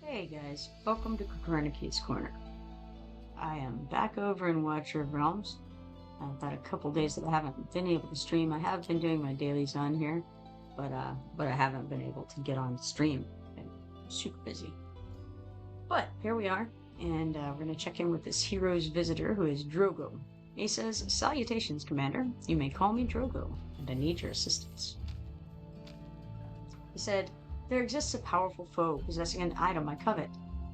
Hey guys, welcome to Copernicus Corner. I am back over in Watcher of Realms. I've had a couple days that I haven't been able to stream. I have been doing my dailies on here, but I haven't been able to get on stream. Been super busy. But here we are, and we're gonna check in with this hero's visitor who is Drogo. He says, "Salutations, Commander. You may call me Drogo, and I need your assistance." He said, "There exists a powerful foe possessing an item I covet.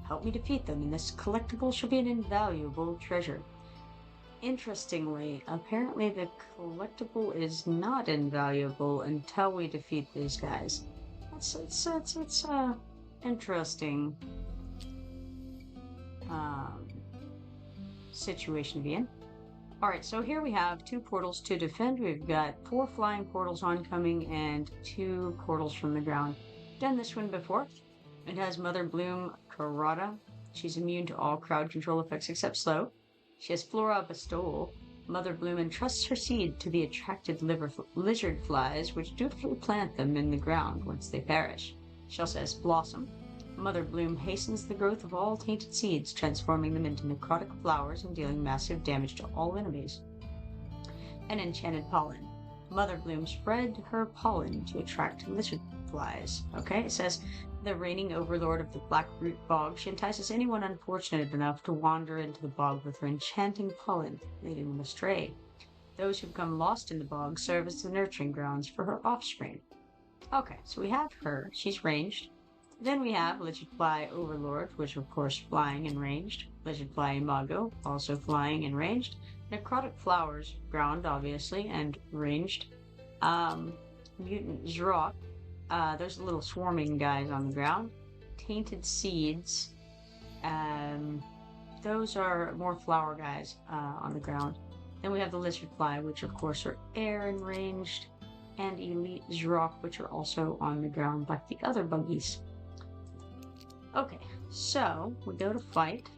Help me defeat them, and this collectible shall be an invaluable treasure." Interestingly, apparently the collectible is not invaluable until we defeat these guys. It's interesting um, situation to be in. Alright, so here we have two portals to defend. We've got 4 flying portals oncoming and 2 portals from the ground. Done this one before. It has Mother Bloom Karada. She's immune to all crowd control effects except slow. She has Flora Bestowal. Mother Bloom entrusts her seed to the attracted lizard flies, which dutifully plant them in the ground once they perish. She also has Blossom. Mother Bloom hastens the growth of all tainted seeds, transforming them into necrotic flowers and dealing massive damage to all enemies. And Enchanted Pollen. Mother Bloom spread her pollen to attract lizard flies. Okay, it says, the reigning overlord of the Blackroot Bog, she entices anyone unfortunate enough to wander into the bog with her enchanting pollen, leading them astray. Those who become lost in the bog serve as the nurturing grounds for her offspring. Okay, so we have her. She's ranged. Then we have Lizardfly Overlord, which of course flying and ranged. Lizardfly Imago, also flying and ranged. Necrotic Flowers, ground obviously, and ranged. Mutant Zrock, there's little swarming guys on the ground. Tainted Seeds, those are more flower guys on the ground. Then we have the Lizardfly, which of course are air and ranged. And Elite Zrock, which are also on the ground like the other buggies. Okay, so we go to fight,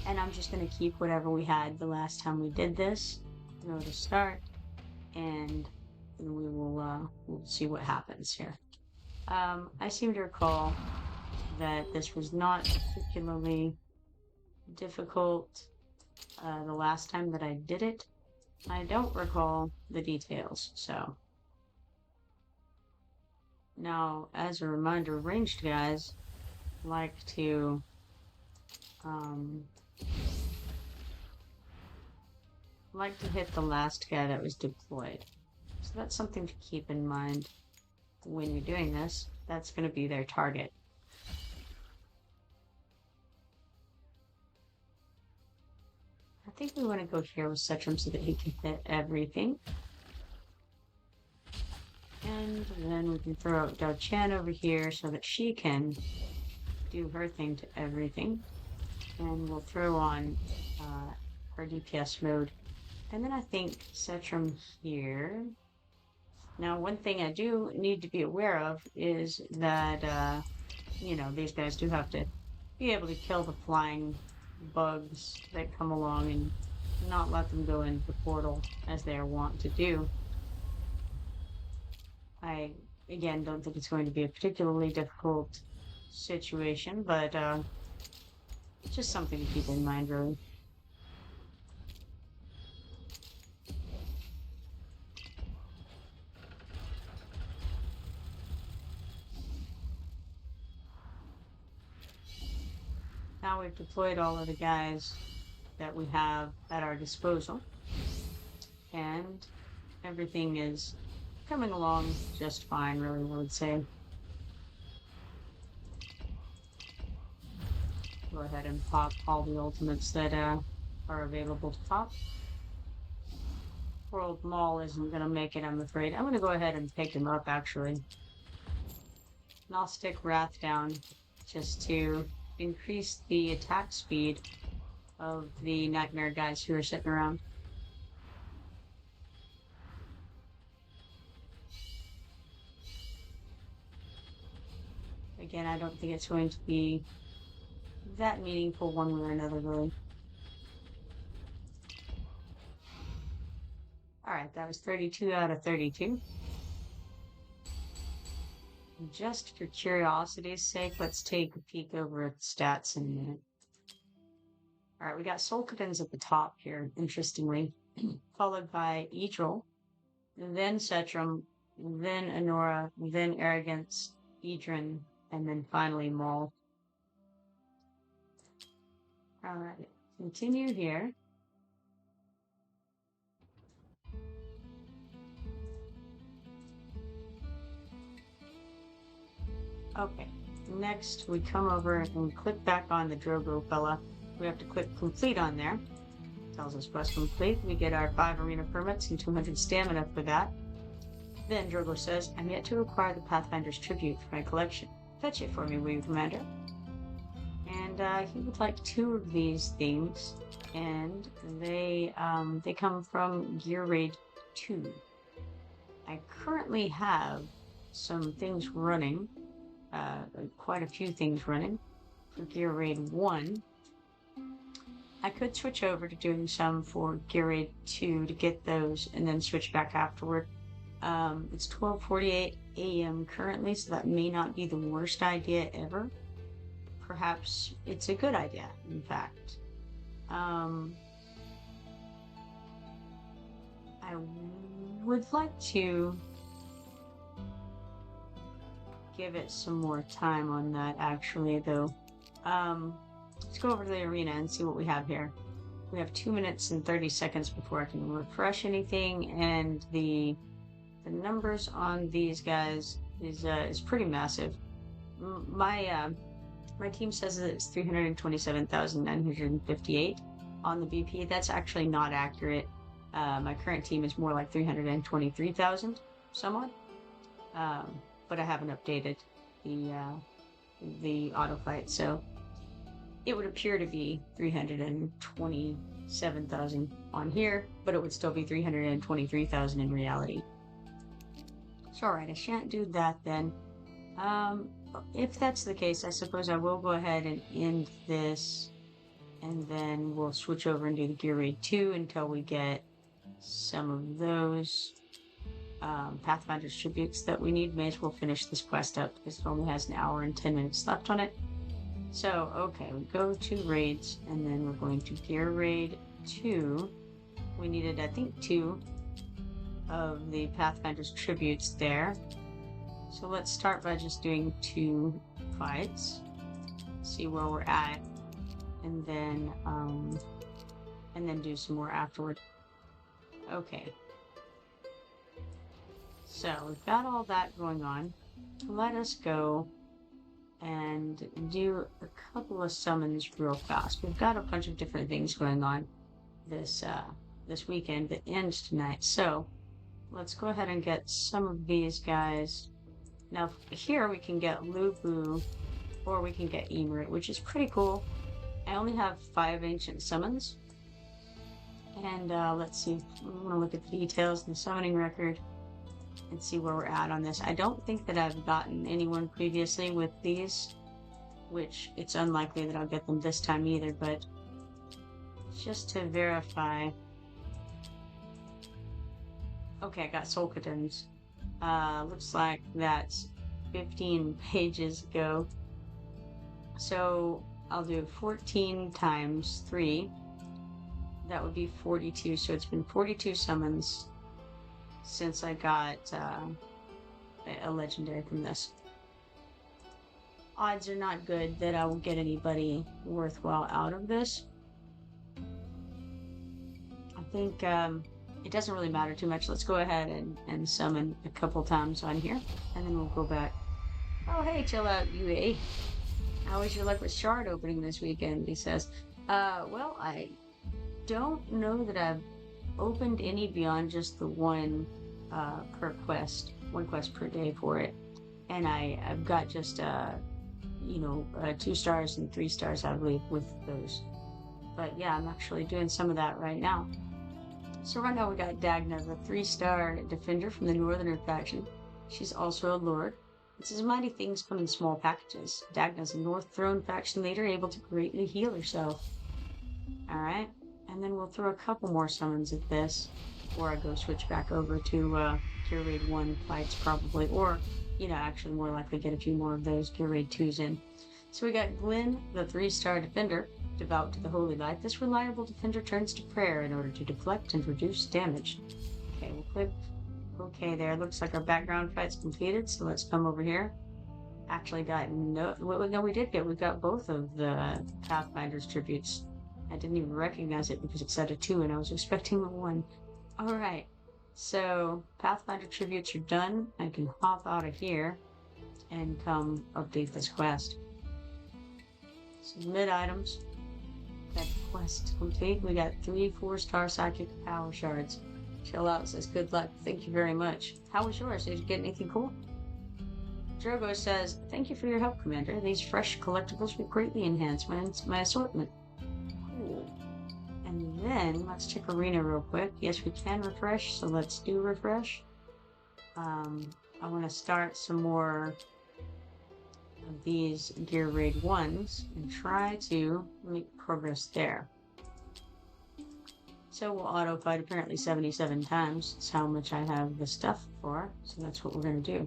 and I'm just going to keep whatever we had the last time we did this. Go to start, and we will we'll see what happens here. I seem to recall that this was not particularly difficult the last time that I did it. I don't recall the details, so... Now, as a reminder, ranged guys like to hit the last guy that was deployed. So that's something to keep in mind when you're doing this. That's going to be their target. I think we want to go here with Setram so that he can hit everything. And then we can throw out Dao-Chan over here so that she can do her thing to everything. And we'll throw on her DPS mode. And then I think Setram here. Now, one thing I do need to be aware of is that, you know, these guys do have to be able to kill the flying bugs that come along and not let them go into the portal as they are wont to do. I, again, don't think it's going to be a particularly difficult situation, but just something to keep in mind, really. Now we've deployed all of the guys that we have at our disposal, and everything is coming along just fine, really, I would say. Go ahead and pop all the ultimates that are available to pop. Poor old Maul isn't going to make it, I'm afraid. I'm going to go ahead and pick him up, actually. And I'll stick Wrath down just to increase the attack speed of the Nightmare guys who are sitting around. Again, I don't think it's going to be that meaningful one way or another, really. Alright, that was 32 out of 32. just for curiosity's sake, let's take a peek over at the stats in a minute. All right, we got Solkadens at the top here, interestingly, followed by Idril, then Cetrum, then Honora, then Arrogance, Idrin, and then finally Maul. All right, continue here. Okay, next we come over and click back on the Drogo fella. We have to click complete on there. Tells us quest complete. We get our 5 arena permits and 200 stamina for that. Then Drogo says, I'm yet to acquire the Pathfinder's tribute for my collection. Fetch it for me, will you, Commander? And he would like 2 of these things, and they come from Gear Raid 2. I currently have some things running, quite a few things running for Gear Raid 1. I could switch over to doing some for Gear Raid 2 to get those and then switch back afterward. It's 12:48 a.m. currently, so that may not be the worst idea ever. Perhaps it's a good idea, in fact. I would like to give it some more time on that, actually, though. Let's go over to the arena and see what we have here. We have 2 minutes and 30 seconds before I can refresh anything, and the numbers on these guys is pretty massive. My team says that it's 327,958 on the BP. That's actually not accurate. My current team is more like 323,000 somewhat. But I haven't updated the auto fight, so it would appear to be 327,000 on here, but it would still be 323,000 in reality. So alright, I shan't do that then. If that's the case, I suppose I will go ahead and end this, and then we'll switch over and do the Gear Raid 2 until we get some of those Pathfinder's tributes that we need. May as well finish this quest up because it only has an hour and 10 minutes left on it. So, okay, we go to raids, and then we're going to Gear Raid 2. We needed, I think, 2 of the Pathfinder's tributes there. So let's start by just doing 2 fights, see where we're at, and then do some more afterward. Okay. So we've got all that going on. Let us go and do a couple of summons real fast. We've got a bunch of different things going on this weekend that ends tonight. So let's go ahead and get some of these guys. Now here we can get Lubu, or we can get Emerit, which is pretty cool. I only have 5 ancient summons. And let's see, I want to look at the details in the summoning record and see where we're at on this. I don't think that I've gotten anyone previously with these, which it's unlikely that I'll get them this time either, but just to verify. Okay, I got Solkadens. Looks like that's 15 pages ago. So I'll do 14 times 3. That would be 42, so it's been 42 summons since I got a legendary from this. Odds are not good that I will get anybody worthwhile out of this. I think it doesn't really matter too much. Let's go ahead and summon a couple times on here, and then we'll go back. Oh, hey, chill out, UA. How was your luck with Shard opening this weekend? He says. Well, I don't know that I've opened any beyond just the one per quest, 1 quest per day for it, and I've got just 2 stars and 3 stars, I believe, with those. But yeah, I'm actually doing some of that right now. So right now we got Dagna, the 3-star defender from the Northern faction. She's also a lord. It says mighty things come in small packages. Dagna's a North Throne faction leader, able to greatly heal herself. Alright, and then we'll throw a couple more summons at this before I go switch back over to Gear Raid 1 fights probably, or actually more likely get a few more of those Gear Raid 2s in. So we got Glenn, the 3-star defender, devout to the holy light. This reliable defender turns to prayer in order to deflect and reduce damage. Okay, we'll click OK there. Looks like our background fight's completed, so let's come over here. Actually got no, we got both of the Pathfinder's tributes. I didn't even recognize it because it said a 2 and I was expecting a 1. Alright, so Pathfinder tributes are done. I can hop out of here and come update this quest. Submit items. That quest complete. We got 3 4-star psychic power shards. Chill out says good luck. Thank you very much. How was yours? Did you get anything cool? Drogo says, thank you for your help, Commander. These fresh collectibles will greatly enhance my assortment. Cool. And then, let's check Arena real quick. Yes, we can refresh, so let's do refresh. I want to start some more of these Gear Raid 1s and try to make progress there. So we'll auto-fight apparently 77 times. That's how much I have the stuff for, so that's what we're going to do.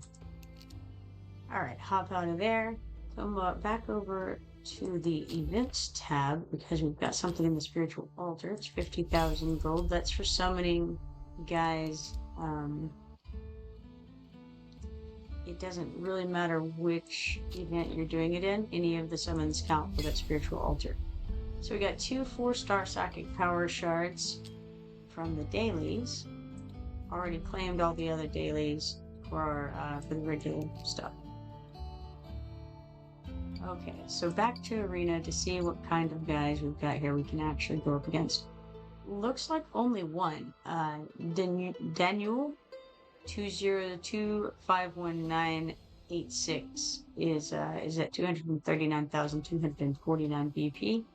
Alright, hop out of there, come back over to the events tab because we've got something in the spiritual altar. It's 50,000 gold. That's for summoning guys. It doesn't really matter which event you're doing it in. Any of the summons count for that spiritual altar. So we got 2 4-star psychic power shards from the dailies. Already claimed all the other dailies for the regular stuff. Okay, so back to Arena to see what kind of guys we've got here we can actually go up against. Looks like only one. Daniel 202-51986 is at 239,249 BP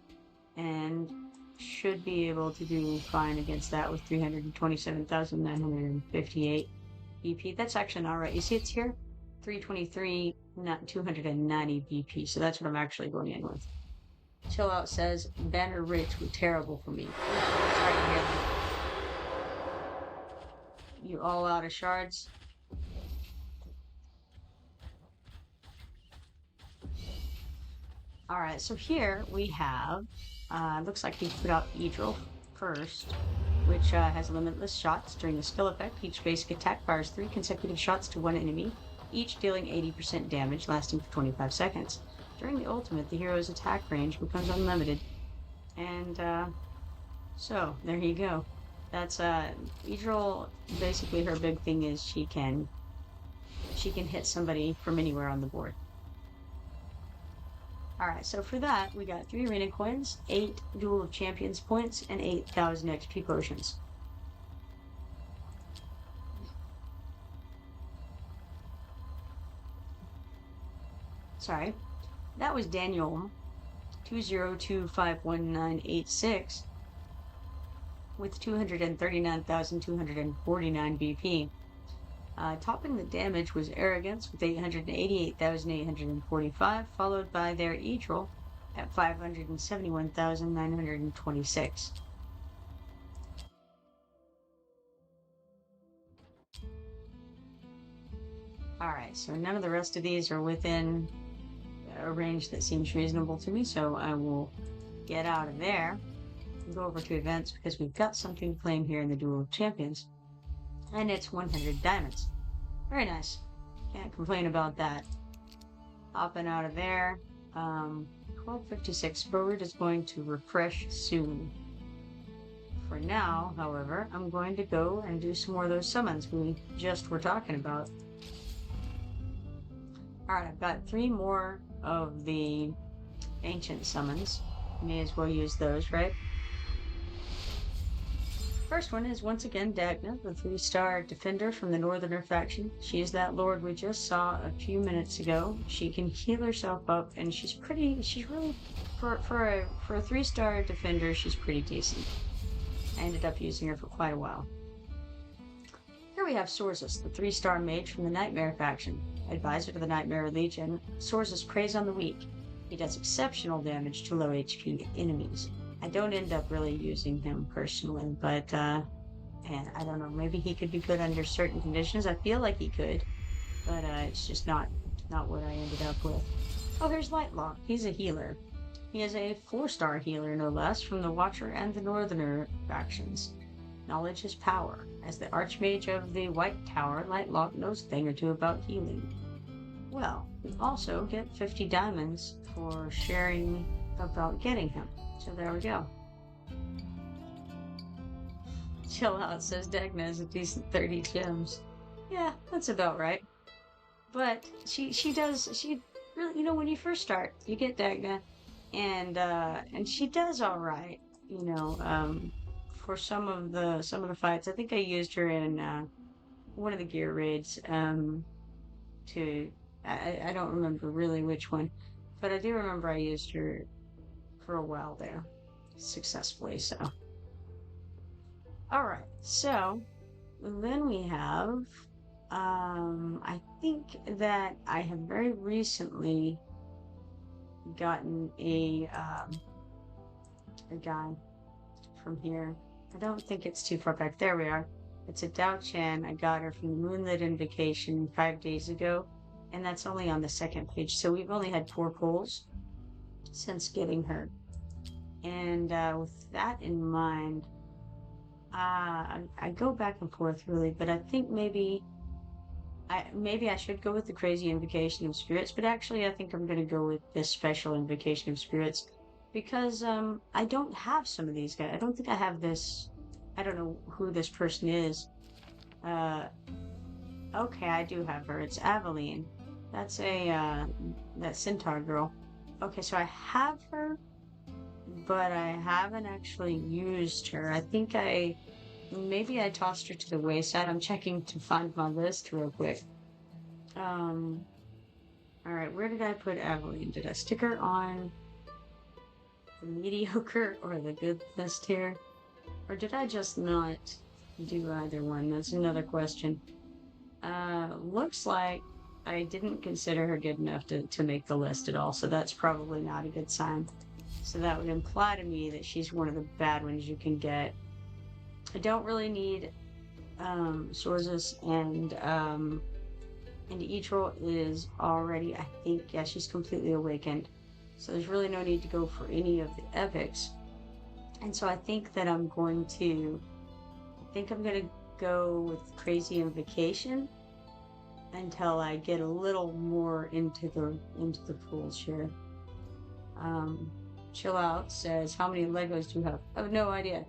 and should be able to do fine against that with 327,958 BP. That's actually not right. You see it's here? 323, not 290 BP, so that's what I'm actually going in with. Chill Out says, Banner Rich were terrible for me. Sorry to hear that. You all out of shards? Alright, so here we have, looks like we put out Edril first, which has limitless shots. During the skill effect, each basic attack fires 3 consecutive shots to one enemy, each dealing 80% damage, lasting for 25 seconds. During the ultimate, the hero's attack range becomes unlimited. And, so, there you go. That's, Edril, basically her big thing is she can hit somebody from anywhere on the board. Alright, so for that, we got 3 arena coins, 8 Duel of Champions points, and 8,000 XP potions. Sorry, that was Daniel 202-51986 with 239,249 BP. Topping the damage was Arrogance with 888,845, followed by their Edril at 571,926. Alright, so none of the rest of these are within a range that seems reasonable to me, so I will get out of there and go over to events because we've got something to claim here in the Duel of Champions. And it's 100 diamonds. Very nice. Can't complain about that. Hopping out of there. 1256. Bird is going to refresh soon. For now, however, I'm going to go and do some more of those summons we just were talking about. Alright, I've got 3 more of the ancient summons. May as well use those, right? First one is once again Dagna, the 3-star defender from the Northerner faction. She is that lord we just saw a few minutes ago. She can heal herself up, and she's really, for a 3-star defender, she's pretty decent. I ended up using her for quite a while. Here we have Sorzus, the 3-star mage from the Nightmare faction. Advisor to the Nightmare Legion, Sorzus preys on the weak. He does exceptional damage to low HP enemies. I don't end up really using him personally, but, and I don't know, maybe he could be good under certain conditions. I feel like he could, but it's just not what I ended up with. Oh, here's Lightlock. He's a healer. He is a 4-star healer, no less, from the Watcher and the Northerner factions. Knowledge is power. As the Archmage of the White Tower, Lightlock knows a thing or two about healing. Well, we also get 50 diamonds for sharing about getting him. So there we go. Chill out, says Dagna has a decent 30 gems. Yeah, that's about right. But she really, when you first start, you get Dagna, and she does all right, for some of the fights. I think I used her in one of the gear raids. I don't remember really which one, but I do remember I used her for a while there, successfully. So, all right. So then we have. I think that I have very recently gotten a guy from here. I don't think it's too far back. There we are. It's a Dao Chan. I got her from the Moonlit Invocation 5 days ago, and that's only on the second page. So we've only had 4 pulls since getting her. And with that in mind, I go back and forth really, but I think maybe I should go with the Crazy Invocation of Spirits, but actually I think I'm going to go with this Special Invocation of Spirits because I don't have some of these guys. I don't think I have this. I don't know who this person is. Okay, I do have her. It's Aveline. That's that Centaur girl. Okay, so I have her, but I haven't actually used her. I think maybe I tossed her to the wayside. I'm checking to find my list real quick. Alright, where did I put Aveline? Did I stick her on the mediocre or the good list here? Or did I just not do either one? That's another question. Looks like I didn't consider her good enough to make the list at all, so that's probably not a good sign. So that would imply to me that she's one of the bad ones you can get. I don't really need Sorzus, and Etrol is already, I think, yeah, she's completely awakened. So there's really no need to go for any of the epics. And so I think that I'm going to go with Crazy Invocation until I get a little more into the pools here. Chill Out says, how many Legos do you have? I have no idea.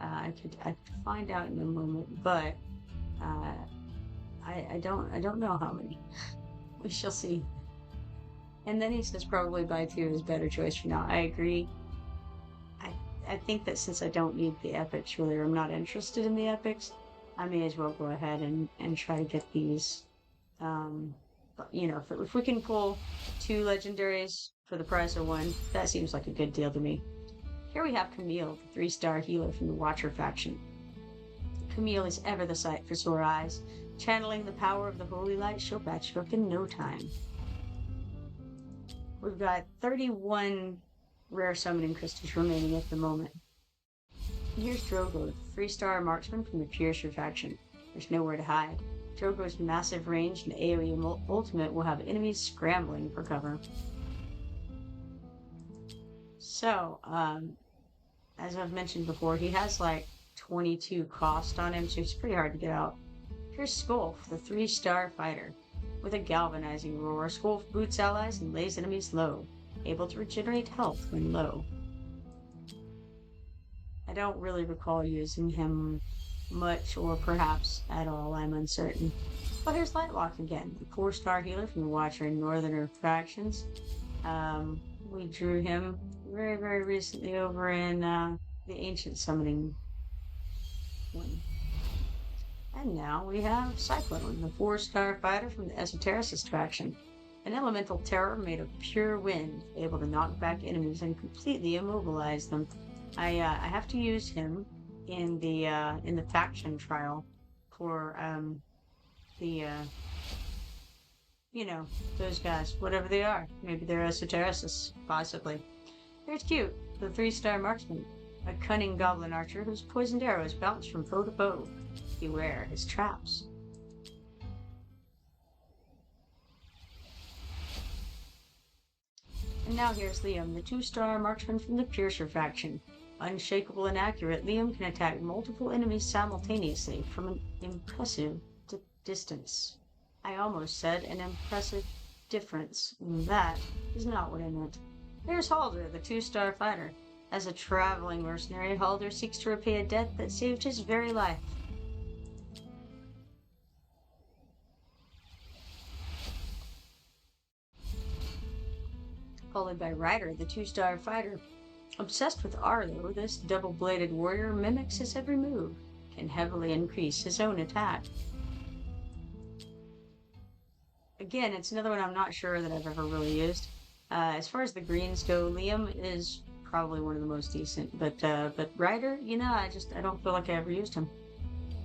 I could find out in a moment, but I don't know how many. We shall see. And then he says probably buy 2 is a better choice for now. I agree. I think that since I don't need the epics really, or I'm not interested in the epics, I may as well go ahead and try to get these. But, if we can pull 2 legendaries for the price of 1, that seems like a good deal to me. Here we have Camille, the 3-star healer from the Watcher faction. Camille is ever the sight for sore eyes. Channeling the power of the holy light, she'll patch you up in no time. We've got 31 rare summoning crystals remaining at the moment. And here's Drogo, the 3-star marksman from the Piercer faction. There's nowhere to hide. Drogo's massive range and AoE ultimate will have enemies scrambling for cover. So, as I've mentioned before, he has like 22 cost on him, so it's pretty hard to get out. Here's Skull, the 3-star fighter. With a galvanizing roar, Skull boots allies and lays enemies low, able to regenerate health when low. I don't really recall using him much, or perhaps at all, I'm uncertain. But here's Lightlock again, the 4-star healer from the Watcher and Northerner factions. We drew him very, very recently over in the Ancient Summoning one. And now we have Cyclone, the 4-star fighter from the Esotericist faction. An elemental terror made of pure wind, able to knock back enemies and completely immobilize them. I have to use him in the faction trial for those guys, whatever they are. Maybe they're esotericists, possibly. Here's Cute, the 3-star marksman, a cunning goblin archer whose poisoned arrows bounce from bow to bow. Beware his traps. And now here's Liam, the 2-star marksman from the Piercer faction. Unshakable and accurate, Liam can attack multiple enemies simultaneously from an impressive distance. I almost said an impressive difference. That is not what I meant. Here's Halder, the 2-star fighter. As a traveling mercenary, Halder seeks to repay a debt that saved his very life. Followed by Ryder, the 2-star fighter. Obsessed with Arlo, this double-bladed warrior mimics his every move, can heavily increase his own attack. Again, it's another one I'm not sure that I've ever really used. As far as the greens go, Liam is probably one of the most decent, but Ryder, I don't feel like I ever used him.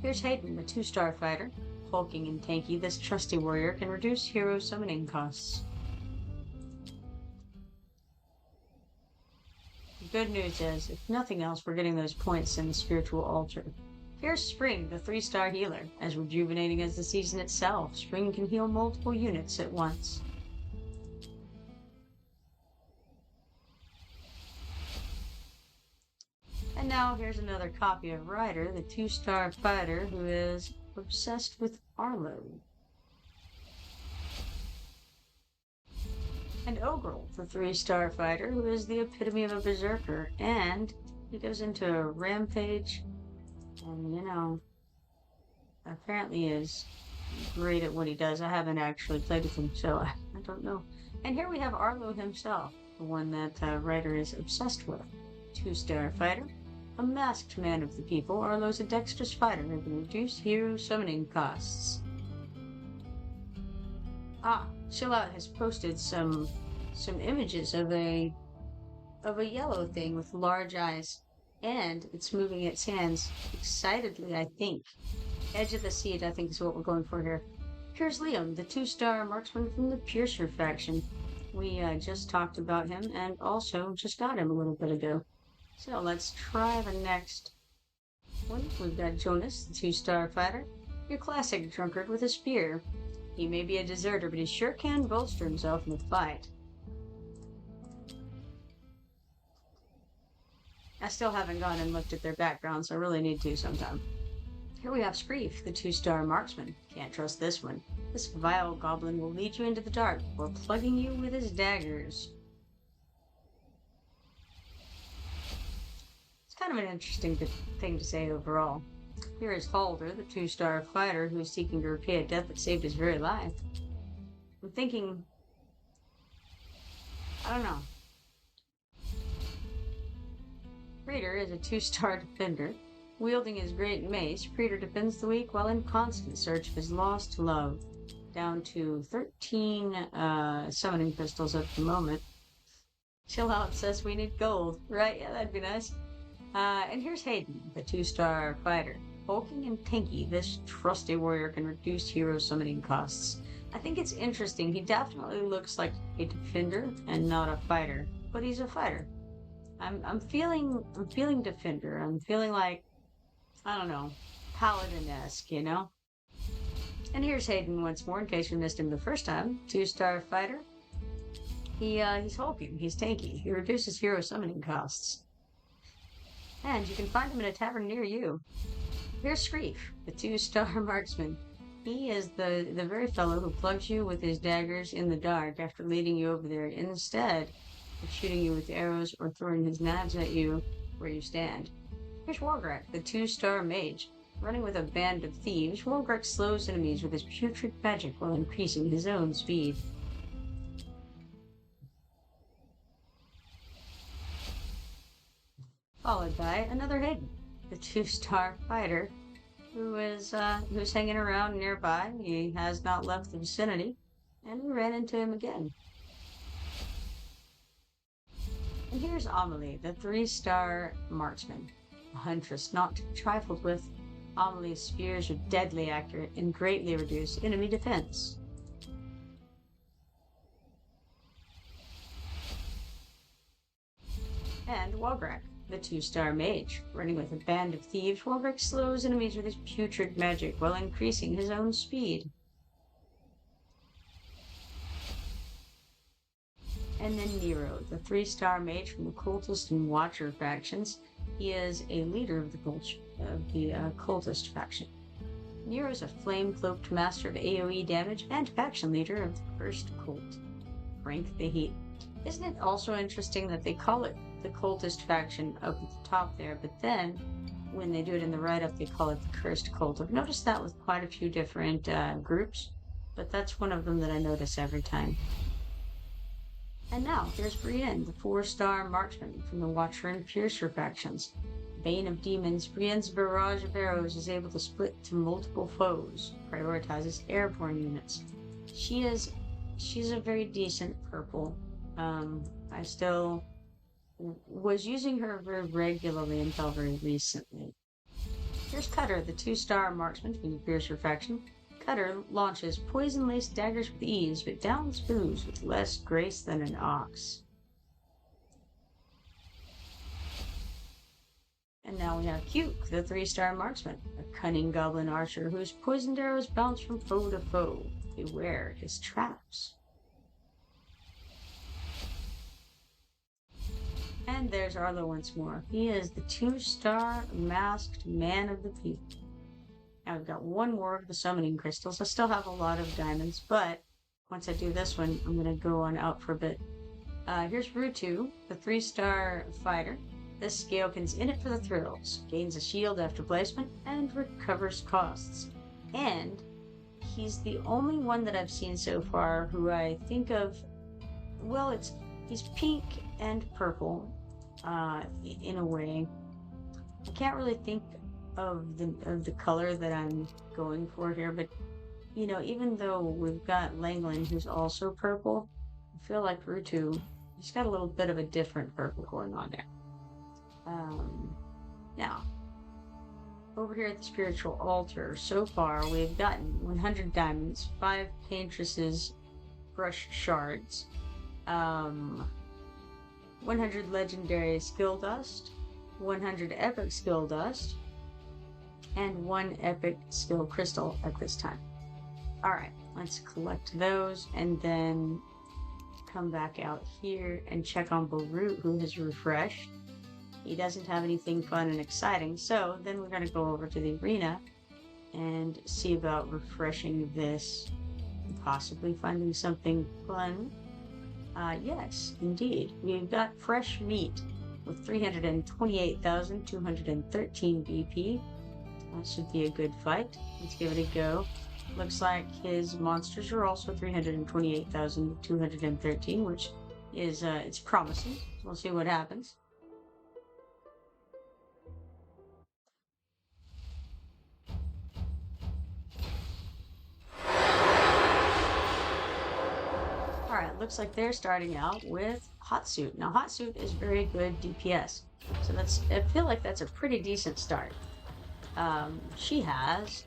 Here's Hayden, the 2-star fighter. Hulking and tanky, this trusty warrior can reduce hero summoning costs. The good news is, if nothing else, we're getting those points in the spiritual altar. Here's Spring, the 3-star healer. As rejuvenating as the season itself, Spring can heal multiple units at once. And now here's another copy of Ryder, the 2-star fighter who is obsessed with Arlo. And Ogrel, the 3-star fighter who is the epitome of a berserker, and he goes into a rampage and, apparently is great at what he does. I haven't actually played with him, so I don't know. And here we have Arlo himself, the one that Ryder is obsessed with. 2-star fighter. A masked man of the people, Arlo's a dexterous fighter who can reduce hero summoning costs. Chillout has posted some images of a yellow thing with large eyes, and it's moving its hands excitedly, I think. Edge of the seat, I think, is what we're going for here. Here's Liam, the 2-star marksman from the Piercer faction. We just talked about him and also just got him a little bit ago. So let's try the next one. We've got Jonas, the 2-star fighter. Your classic drunkard with a spear. He may be a deserter, but he sure can bolster himself in the fight. I still haven't gone and looked at their backgrounds, so I really need to sometime. Here we have Screef, the 2-star marksman. Can't trust this one. This vile goblin will lead you into the dark while plugging you with his daggers. It's kind of an interesting thing to say overall. Here is Halder, the 2-star fighter who is seeking to repay a debt that saved his very life. I'm thinking, I don't know. Praetor is a 2-star defender. Wielding his great mace, Praetor defends the weak while in constant search of his lost love. Down to 13 summoning pistols at the moment. Chillout says we need gold. Right, yeah, that'd be nice. And here's Hayden, the 2-star fighter. Hulking and tanky, this trusty warrior can reduce hero summoning costs. I think it's interesting. He definitely looks like a defender and not a fighter, but he's a fighter. I'm feeling defender. I'm feeling like, I don't know, paladin-esque, And here's Hayden once more, in case you missed him the first time. 2-star fighter. He's hulking. He's tanky. He reduces hero summoning costs. And you can find him in a tavern near you. Here's Screef, the 2-star marksman. He is the very fellow who plugs you with his daggers in the dark after leading you over there, instead of shooting you with arrows or throwing his knives at you where you stand. Here's Wargrak, the 2-star mage. Running with a band of thieves, Wargrak slows enemies with his putrid magic while increasing his own speed. Followed by another Hayden, the 2-star fighter, who's hanging around nearby. He has not left the vicinity, and we ran into him again. And here's Amelie, the 3-star marksman, a huntress not to be trifled with. Amelie's spears are deadly accurate and greatly reduce enemy defense. And Wargrak, the 2-star mage. Running with a band of thieves, Wargrak slows enemies with his putrid magic while increasing his own speed. And then Nero, the 3-star mage from the Cultist and Watcher factions. He is a leader of the Cultist faction. Nero is a flame-cloaked master of AoE damage and faction leader of the first cult, Rank the Heat. Isn't it also interesting that they call it the Cultist faction up at the top there, but then when they do it in the write-up, they call it the Cursed Cult. I've noticed that with quite a few different groups, but that's one of them that I notice every time. And now, here's Brienne, the 4-star marksman from the Watcher and Piercer factions. Bane of Demons, Brienne's barrage of arrows is able to split to multiple foes, prioritizes airborne units. She's a very decent purple. I still was using her very regularly until very recently. Here's Cutter, the 2-star marksman from the Piercer faction. Cutter launches poison-laced daggers with ease, but downs foes with less grace than an ox. And now we have Cuke, the 3-star marksman, a cunning goblin archer whose poisoned arrows bounce from foe to foe. Beware his traps. And there's Arlo once more. He is the 2-star masked man of the people. Now we've got one more of the summoning crystals. I still have a lot of diamonds, but once I do this one, I'm going to go on out for a bit. Here's Rutu, the 3-star fighter. This Scalekin's in it for the thrills, gains a shield after placement, and recovers costs. And he's the only one that I've seen so far who I think of, well, he's pink and purple, in a way. I can't really think of the color that I'm going for here, but you know, even though we've got Langlin who's also purple, I feel like Rutu, he's got a little bit of a different purple going on there. Now, over here at the spiritual altar, so far we've gotten 100 diamonds, 5 paintress's brush shards, 100 legendary skill dust, 100 epic skill dust, and 1 epic skill crystal at this time. Alright, let's collect those and then come back out here and check on Barut, who has refreshed. He doesn't have anything fun and exciting, so then we're going to go over to the arena and see about refreshing this and possibly finding something fun. Yes, indeed. We've got fresh meat with 328,213 BP. That should be a good fight. Let's give it a go. Looks like his monsters are also 328,213, which is, it's promising. We'll see what happens. Alright, looks like they're starting out with Hot Suit. Now, Hot Suit is very good DPS, so I feel like that's a pretty decent start. She has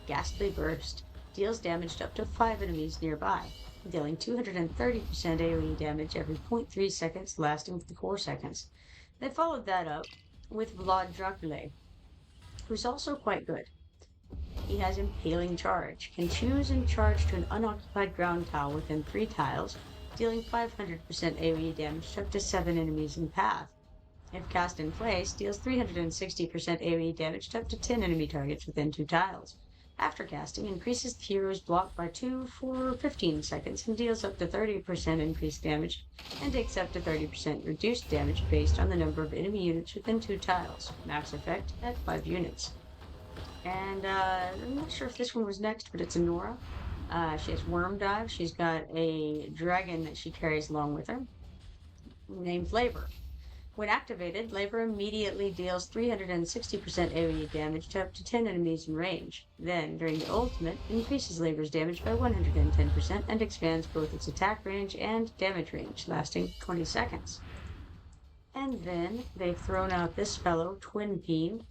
Ghastly Burst, deals damage to up to 5 enemies nearby, dealing 230% AoE damage every 0.3 seconds, lasting for 4 seconds. They followed that up with Vlad Dracula, who's also quite good. He has Impaling Charge, can choose and charge to an unoccupied ground tile within 3 tiles, dealing 500% AoE damage to up to 7 enemies in path. If cast in place, deals 360% AoE damage to up to 10 enemy targets within 2 tiles. After casting, increases the hero's block by 2 for 15 seconds and deals up to 30% increased damage, and takes up to 30% reduced damage based on the number of enemy units within 2 tiles. Max effect at 5 units. And I'm not sure if this one was next, but it's a Nora. She has Worm Dive. She's got a dragon that she carries along with her, named Labor. When activated, Labor immediately deals 360% AoE damage to up to 10 enemies in range. Then, during the ultimate, increases Labor's damage by 110% and expands both its attack range and damage range, lasting 20 seconds. And then, they've thrown out this fellow, Twin Fiend.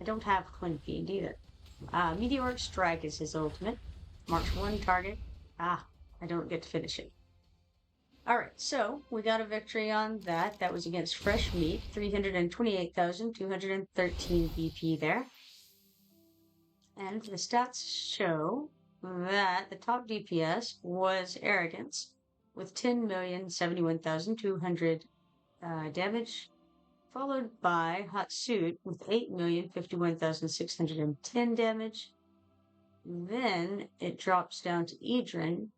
I don't have Twin Fiend either. Meteoric Strike is his ultimate. Marks 1 target. I don't get to finish it. Alright, so we got a victory on that. That was against Fresh Meat, 328,213 BP there. And the stats show that the top DPS was Arrogance, with 10,071,200 damage, followed by Hot Suit with 8,051,610 damage. Then it drops down to Edrin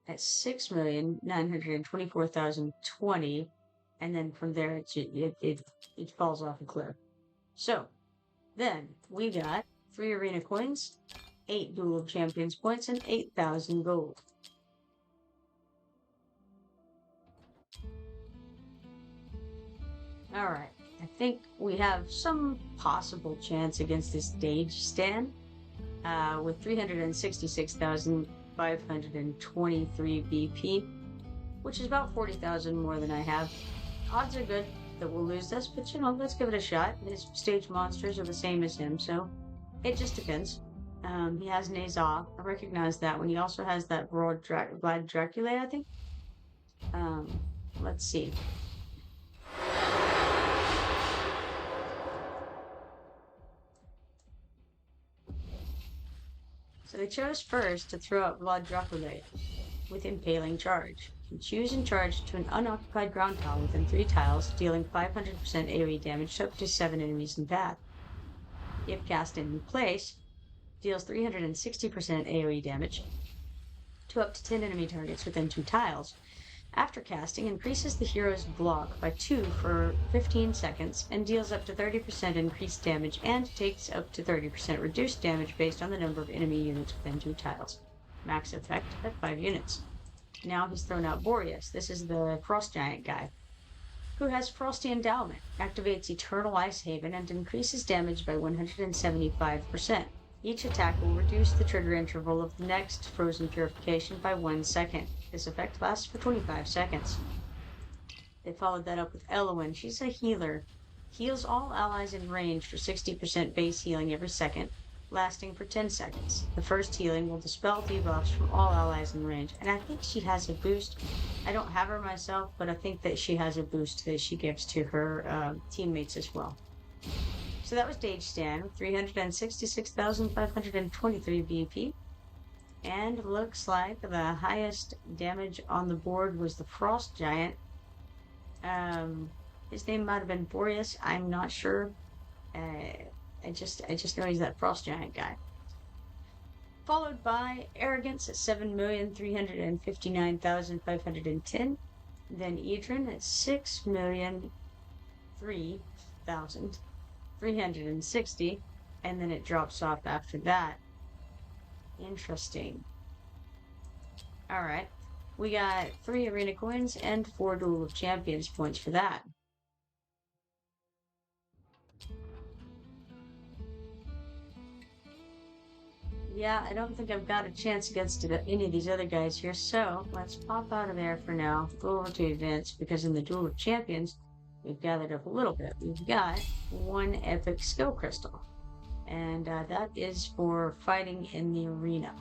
at 6,924,020, and then from there it falls off a cliff. So then we got 3 arena coins, 8 Duel of Champions points, and 8,000 gold. Alright, I think we have some possible chance against this Dage stand with 366,523 BP, which is about 40,000 more than I have. Odds are good that we'll lose this, but you know, let's give it a shot. His stage monsters are the same as him, so it just depends. He has Nazar. I recognize that one. He also has that Vlad Dracula, I think. Let's see. So they chose first to throw out Vlad Dracula with Impaling Charge. You choose and charge to an unoccupied ground tile within 3 tiles, dealing 500% AoE damage to up to 7 enemies in path. If cast in place, deals 360% AoE damage to up to 10 enemy targets within 2 tiles. After casting, increases the hero's block by 2 for 15 seconds and deals up to 30% increased damage and takes up to 30% reduced damage based on the number of enemy units within 2 tiles. Max effect at 5 units. Now he's thrown out Boreas. This is the Frost Giant guy, who has Frosty Endowment, activates Eternal Ice Haven, and increases damage by 175%. Each attack will reduce the trigger interval of the next Frozen Purification by 1 second. This effect lasts for 25 seconds. They followed that up with Elowen. She's a healer. Heals all allies in range for 60% base healing every second, lasting for 10 seconds. The first healing will dispel debuffs from all allies in range, and I think she has a boost. I don't have her myself, but I think that she has a boost that she gives to her teammates as well. So that was Dage Stan with 366,523 BP. And looks like the highest damage on the board was the Frost Giant. His name might have been Boreas. I'm not sure. I just know he's that Frost Giant guy. Followed by Arrogance at 7,359,510. Then Edrin at 6,003,360. And then it drops off after that. Interesting. Alright. We got 3 arena coins and 4 Duel of Champions points for that. Yeah, I don't think I've got a chance against any of these other guys here, so let's pop out of there for now. Go over to events, because in the Duel of Champions, we've gathered up a little bit. We've got 1 epic skill crystal, and that is for fighting in the arena.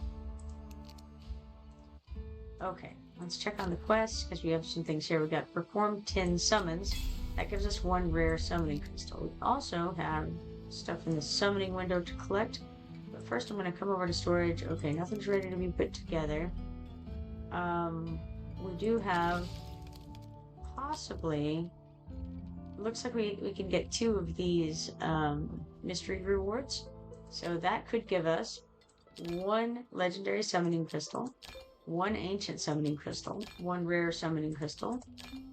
Okay, let's check on the quests, because we have some things here. We've got perform 10 summons. That gives us 1 rare summoning crystal. We also have stuff in the summoning window to collect. But first I'm going to come over to storage. Okay, nothing's ready to be put together. We do have possibly... Looks like we can get 2 of these mystery rewards. So that could give us 1 legendary summoning crystal, 1 ancient summoning crystal, 1 rare summoning crystal,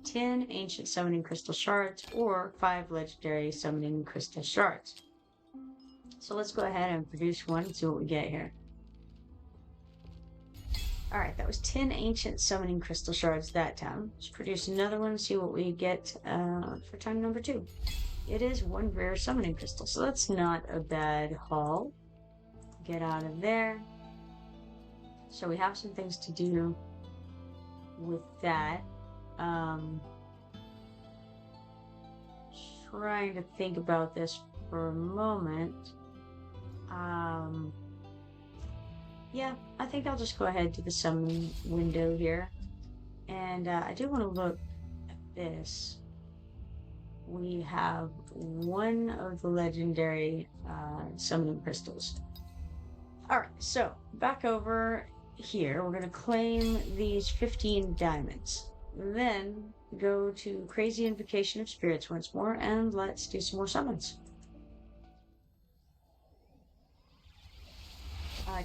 10 ancient summoning crystal shards, or 5 legendary summoning crystal shards. So let's go ahead and produce 1 and see what we get here. Alright, that was 10 ancient summoning crystal shards that time. Let's produce another one and see what we get for time number 2. It is 1 rare summoning crystal, so that's not a bad haul. Get out of there. So we have some things to do with that. Trying to think about this for a moment. Yeah, I think I'll just go ahead to the summon window here. And I do want to look at this. We have 1 of the legendary summoning crystals. Alright, so back over here, we're going to claim these 15 diamonds. Then go to Crazy Invocation of Spirits once more, and let's do some more summons.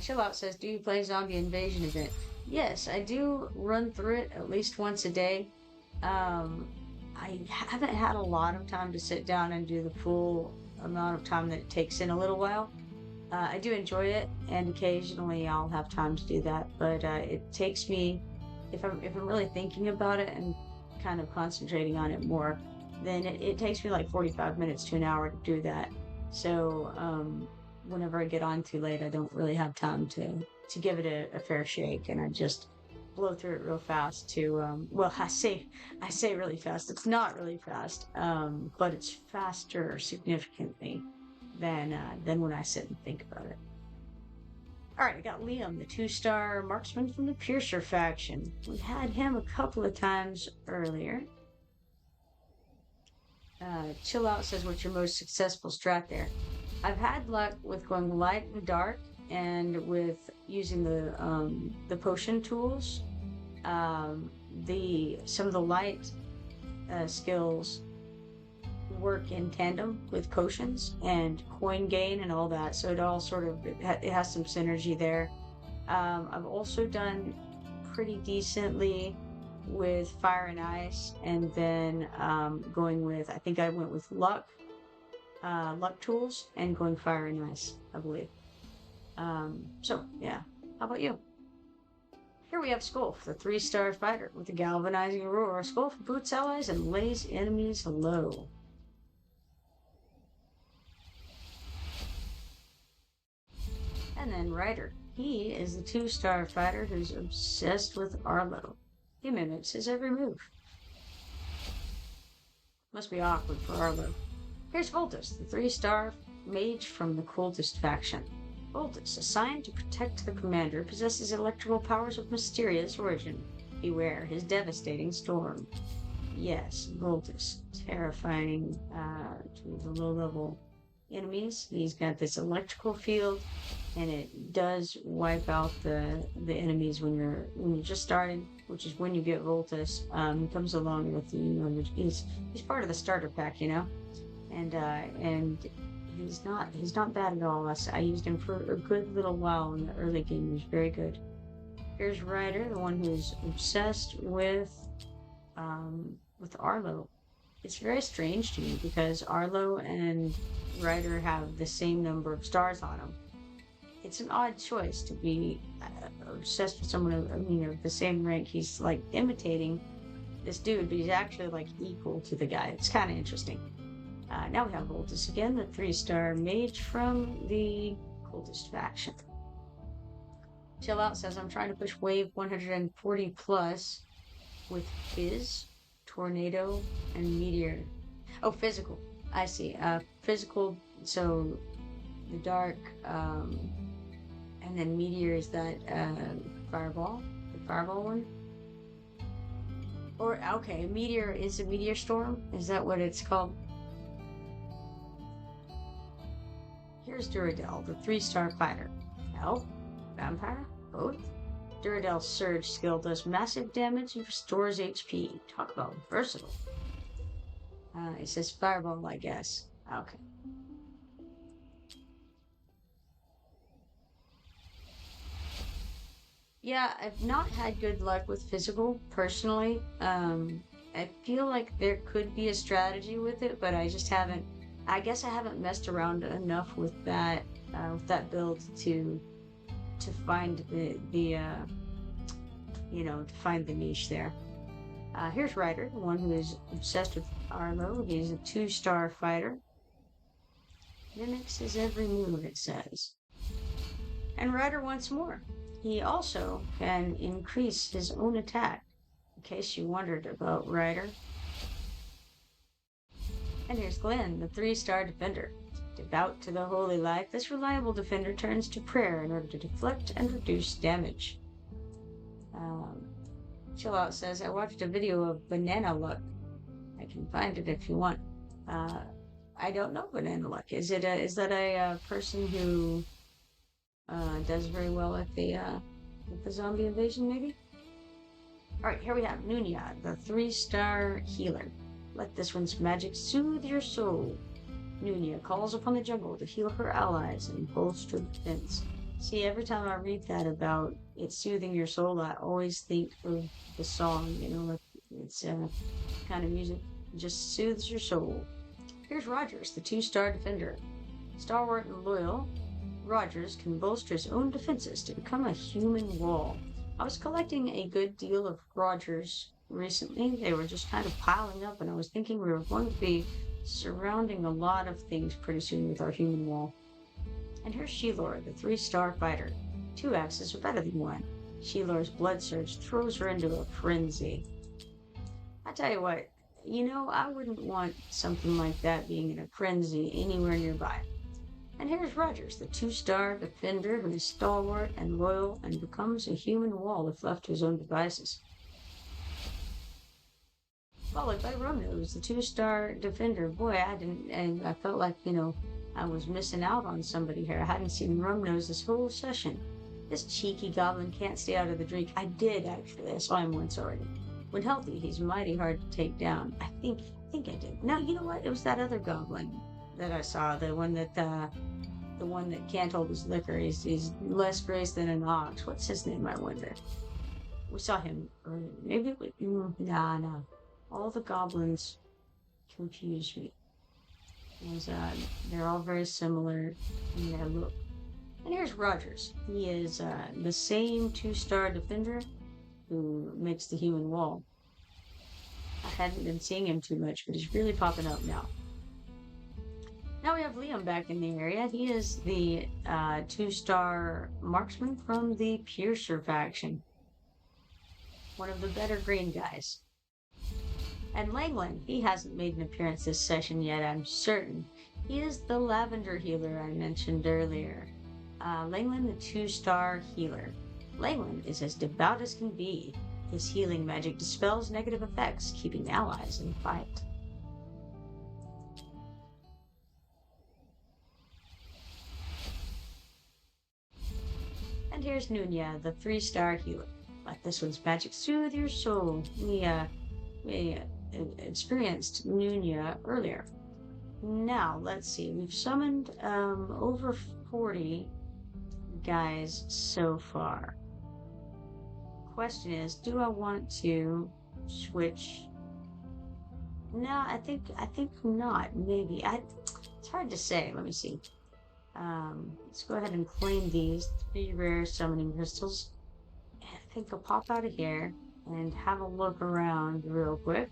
Chill Out says, do you play Zombie Invasion event? Yes, I do run through it at least once a day. I haven't had a lot of time to sit down and do the full amount of time that it takes in a little while. I do enjoy it, and occasionally I'll have time to do that, but it takes me, if I'm really thinking about it and kind of concentrating on it more, then it takes me like 45 minutes to an hour to do that. So whenever I get on too late, I don't really have time to give it a fair shake, and I just blow through it real fast to well, I say really fast. It's not really fast, but it's faster significantly than when I sit and think about it. All right, I got Liam, the 2-star marksman from the Piercer faction. We had him a couple of times earlier. Chill Out says, what's your most successful strat there? I've had luck with going light and dark, and with using the potion tools. Some of the light skills work in tandem with potions and coin gain and all that, so it all sort of it has some synergy there. I've also done pretty decently with fire and ice, and then going with, I think I went with luck tools and going fire and ice, I believe. So yeah, how about you? Here we have Skulf, the 3-star fighter with a galvanizing roar. Skulf boots allies and lays enemies low. And then Ryder. He is the 2-star fighter who's obsessed with Arlo. He mimics his every move. Must be awkward for Arlo. Here's Voltus, the 3-star mage from the Cultist faction. Voltus, assigned to protect the commander, possesses electrical powers of mysterious origin. Beware his devastating storm. Yes, Voltus, terrifying to the low-level enemies. He's got this electrical field, and it does wipe out the enemies when you're just starting, which is when you get Voltus. He comes along with you. He's part of the starter pack, and he's not bad at all. I used him for a good little while in the early game. He was very good. Here's Ryder, the one who's obsessed with Arlo. It's very strange to me because Arlo and Ryder have the same number of stars on them. It's an odd choice to be obsessed with someone of the same rank. He's like imitating this dude, but he's actually like equal to the guy. It's kind of interesting. Now we have Voltus again, the 3-star mage from the Cultist faction. Chill Out says, I'm trying to push wave 140 plus with Fizz, Tornado, and Meteor. Oh, physical. I see. Physical, so the dark, and then Meteor is that fireball? The fireball one? Or, okay, Meteor is a Meteor Storm? Is that what it's called? Here's Duradel, the 3-star fighter. Elf, vampire, both. Duradel's Surge skill does massive damage and restores HP. Talk about versatile. It says fireball, I guess. Okay. Yeah, I've not had good luck with physical, personally. I feel like there could be a strategy with it, but I just haven't. I guess I haven't messed around enough with that build to find to find the niche there. Here's Ryder, the one who is obsessed with Arlo. He's a 2-star fighter. Mimics his every move, it says. And Ryder once more. He also can increase his own attack, in case you wondered about Ryder. And here's Glenn, the 3-star defender. Devout to the holy life, this reliable defender turns to prayer in order to deflect and reduce damage. Chill Out says, I watched a video of Banana Luck. I can find it if you want. I don't know Banana Luck. Is that a person who does very well at the with the zombie invasion, maybe? Alright, here we have Nunya, the 3-star healer. Let this one's magic soothe your soul. Nunya calls upon the jungle to heal her allies and bolster defense. See, every time I read that about it soothing your soul, I always think of the song, like it's kind of music just soothes your soul. Here's Rogers, the 2-star defender. Stalwart and loyal, Rogers can bolster his own defenses to become a human wall. I was collecting a good deal of Rogers recently. They were just kind of piling up, and I was thinking we were going to be surrounding a lot of things pretty soon with our human wall. And here's Shelor, the 3-star fighter. 2 axes are better than 1. Shelor's blood surge throws her into a frenzy. I tell you what, I wouldn't want something like that being in a frenzy anywhere nearby. And here's Rogers, the 2-star defender who is stalwart and loyal and becomes a human wall if left to his own devices. Followed by Rumnose, the 2-star defender. Boy, I felt like, I was missing out on somebody here. I hadn't seen Rumnose this whole session. This cheeky goblin can't stay out of the drink. I did, actually. I saw him once already. When healthy, he's mighty hard to take down. I think I did. Now, you know what? It was that other goblin that I saw, the one that can't hold his liquor. He's less grace than an ox. What's his name, I wonder? We saw him, or maybe no. All the goblins confuse me. They're all very similar in their look. And here's Rogers. He is the same 2-star defender who makes the human wall. I hadn't been seeing him too much, but he's really popping up now. Now we have Liam back in the area. He is the 2-star marksman from the Piercer faction. One of the better green guys. And Langland, he hasn't made an appearance this session yet, I'm certain. He is the lavender healer I mentioned earlier. Langland, the 2-star healer. Langland is as devout as can be. His healing magic dispels negative effects, keeping allies in fight. And here's Nunya, the 3-star healer. Let this one's magic soothe your soul. We experienced Nunya earlier. Now, let's see. We've summoned over 40 guys so far. Question is, do I want to switch? No, I think not. Maybe. It's hard to say. Let me see. Let's go ahead and claim these 3 rare summoning crystals. And I think I'll pop out of here and have a look around real quick.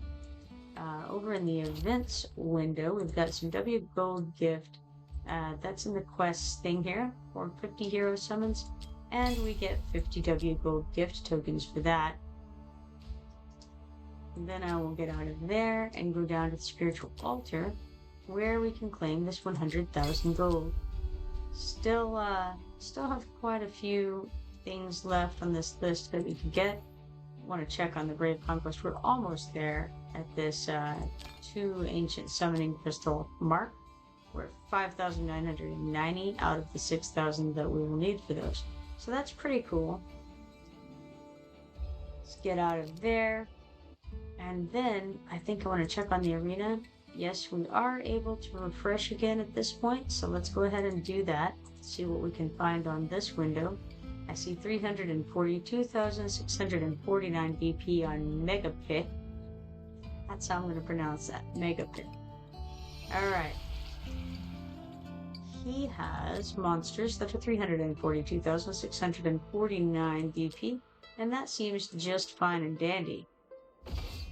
Over in the events window, we've got some W Gold gift. That's in the quests thing here, for 50 hero summons, and we get 50 W Gold gift tokens for that. And then I will get out of there and go down to the spiritual altar, where we can claim this 100,000 gold. Still have quite a few things left on this list that we can get. Want to check on the Brave Conquest. We're almost there at this 2 ancient summoning crystal mark. We're at 5,990 out of the 6,000 that we will need for those. So that's pretty cool. Let's get out of there. And then I think I want to check on the arena. Yes, we are able to refresh again at this point. So let's go ahead and do that. See what we can find on this window. I see 342,649 BP on Megapit. That's how I'm going to pronounce that, Megapit. Alright. He has monsters that are 342,649 BP, and that seems just fine and dandy.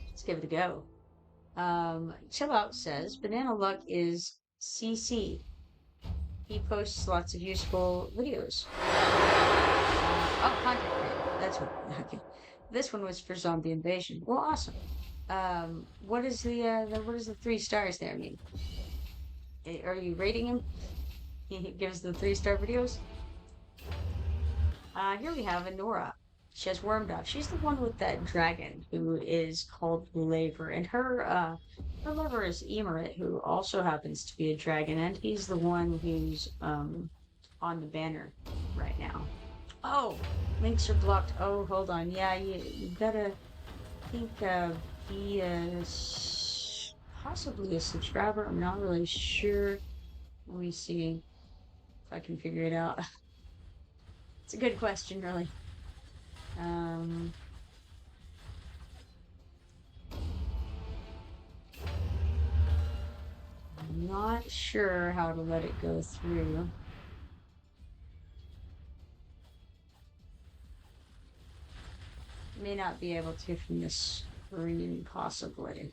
Let's give it a go. Chill Out says, Banana Luck is CC. He posts lots of useful videos. Content creator. That's what. Okay. This one was for zombie invasion. Well, awesome. What is the 3 stars there mean? Are you rating him? He gives the 3-star videos. Here we have Anora. She has Wormed Up. She's the one with that dragon who is called Laver, and her lover is Emerit, who also happens to be a dragon, and he's the one who's on the banner right now. Oh, links are blocked. Oh, hold on. Yeah, you gotta think he is possibly a subscriber. I'm not really sure. Let me see if I can figure it out. It's a good question, really. Um, I'm not sure how to let it go through. May not be able to from this screen, possibly.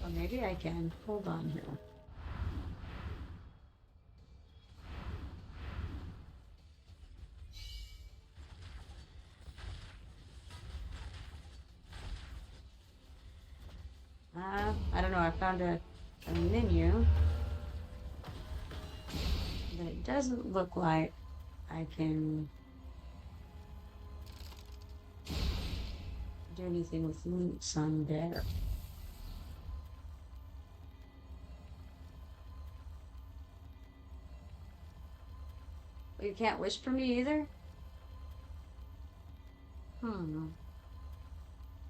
Or maybe I can. Hold on here. I don't know. I found a menu, but it doesn't look like I can do anything with links on there. Well, you can't whisper me either?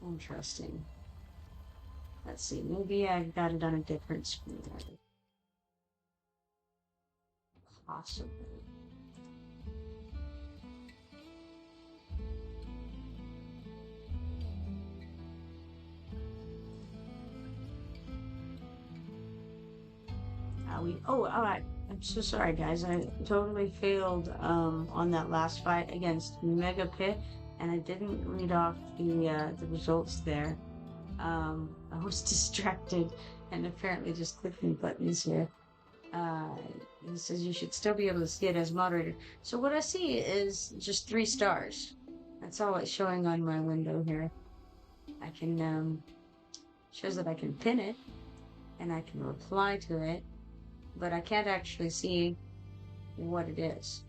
Interesting. Let's see. Maybe I got it on a different screen. Possibly. I'm so sorry, guys. I totally failed on that last fight against Mega Pit, and I didn't read off the results there. I was distracted and apparently just clicking buttons here. Uh, he says you should still be able to see it as moderator. So what I see is just 3 stars. That's all it's showing on my window here. I can, shows that I can pin it, and I can reply to it, but I can't actually see what it is,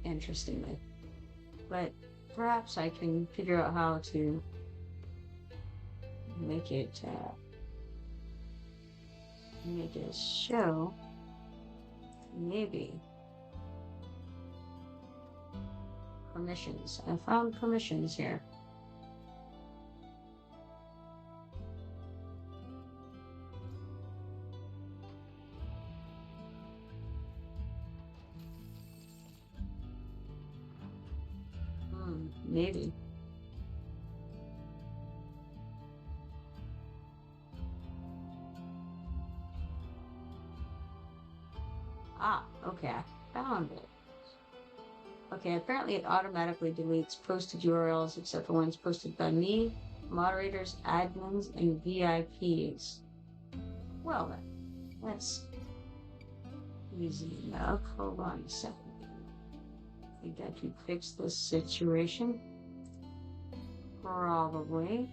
interestingly. But perhaps I can figure out how to make it show. Maybe. Permissions. I found permissions here. Maybe. Ah, okay, I found it. Okay, apparently it automatically deletes posted URLs except for ones posted by me, moderators, admins, and VIPs. Well then, that's easy enough. Hold on a second. I think I can fix this situation. Probably.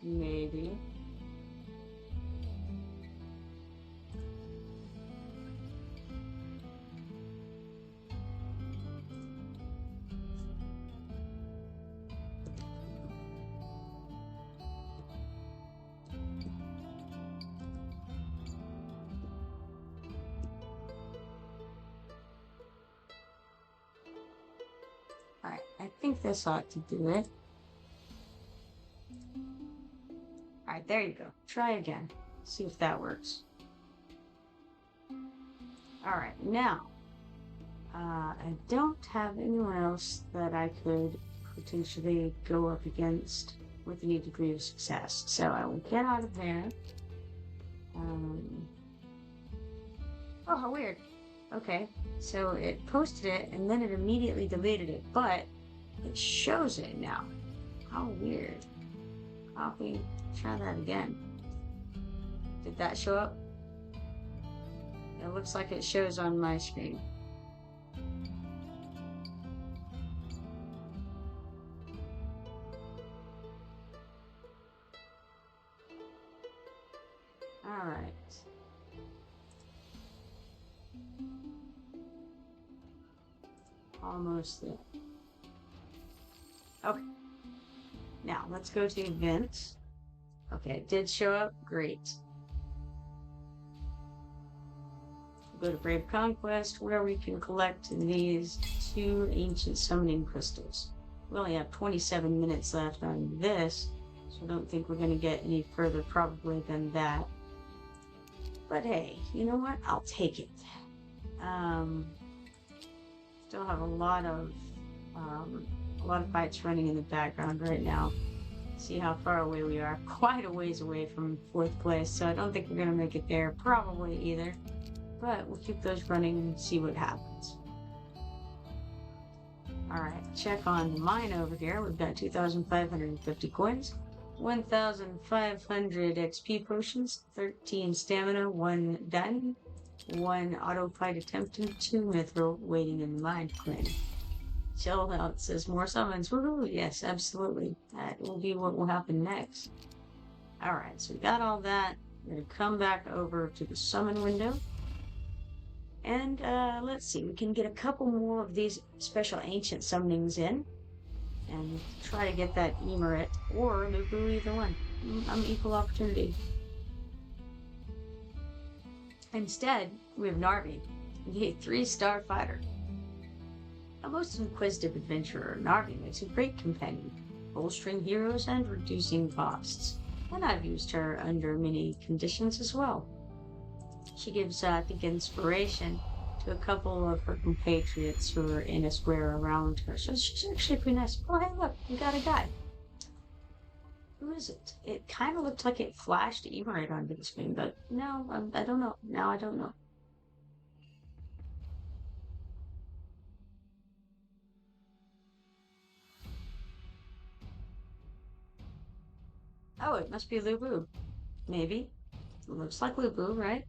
Maybe. Alright, I think this ought to do it. Alright, there you go. Try again. See if that works. Alright, now, I don't have anyone else that I could potentially go up against with any degree of success. So I will get out of there. Oh, how weird. Okay, so it posted it and then it immediately deleted it, but it shows it now. How weird. Copy, try that again. Did that show up? It looks like it shows on my screen. Alright. Almost there. Okay. Now, let's go to events. Okay, it did show up. Great. Go to Brave Conquest, where we can collect these 2 ancient summoning crystals. We only have 27 minutes left on this, so I don't think we're going to get any further probably than that. But hey, you know what? I'll take it. Still have a lot of fights running in the background right now. See how far away we are. Quite a ways away from 4th place, so I don't think we're going to make it there probably either. But we'll keep those running and see what happens. Alright, check on the mine over here. We've got 2,550 coins, 1,500 XP potions, 13 stamina, 1 diamond, 1 auto fight attempt, and 2 mithril waiting in the mine claim. Chill out says more summons. Woohoo! Yes, absolutely. That will be what will happen next. Alright, so we got all that. We're going to come back over to the summon window. And let's see, we can get a couple more of these special ancient summonings in. And try to get that Emerit or Lubu, either one. I'm equal opportunity. Instead, we have Narvi, the 3-star fighter. A most inquisitive adventurer, Narvi makes a great companion, bolstering heroes and reducing costs. And I've used her under many conditions as well. She gives, I think, inspiration to a couple of her compatriots who are in a square around her. So she's actually pretty nice. Oh, hey, look, we got a guy. Who is it? It kind of looked like it flashed Emerit onto the screen, but no, I don't know. Now I don't know. Oh, it must be Lubu. Maybe. It looks like Lubu, right?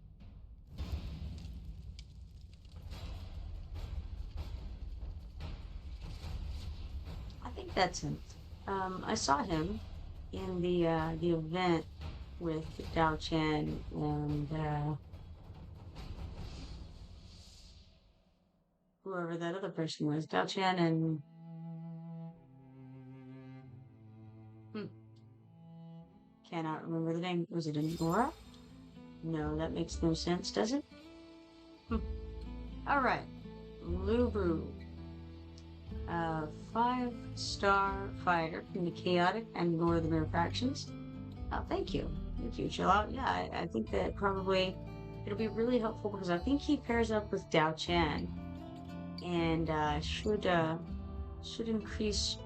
I think that's him. I saw him in the event with Dao Chen and whoever that other person was. Dao Chen and cannot remember the name. Was it Nora? No, that makes no sense, does it? Alright. Lubu. 5-star fighter from the Chaotic and Northern factions. Oh, thank you. Thank you, chill out. Yeah, I think that probably it'll be really helpful because I think he pairs up with Dao Chen and should increase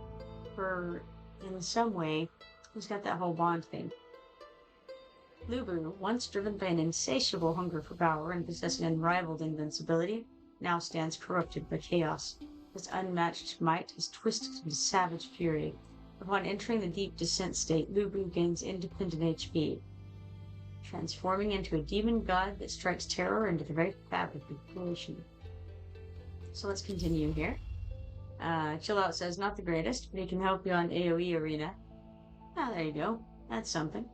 her in some way. He's got that whole bond thing. Lubu, once driven by an insatiable hunger for power and possessing unrivaled invincibility, now stands corrupted by chaos. His unmatched might is twisted into savage fury. Upon entering the deep descent state, Lubu gains independent HP, transforming into a demon god that strikes terror into the very fabric of creation. So let's continue here. Chill Out says, not the greatest, but he can help you on AoE arena. Ah, there you go. That's something.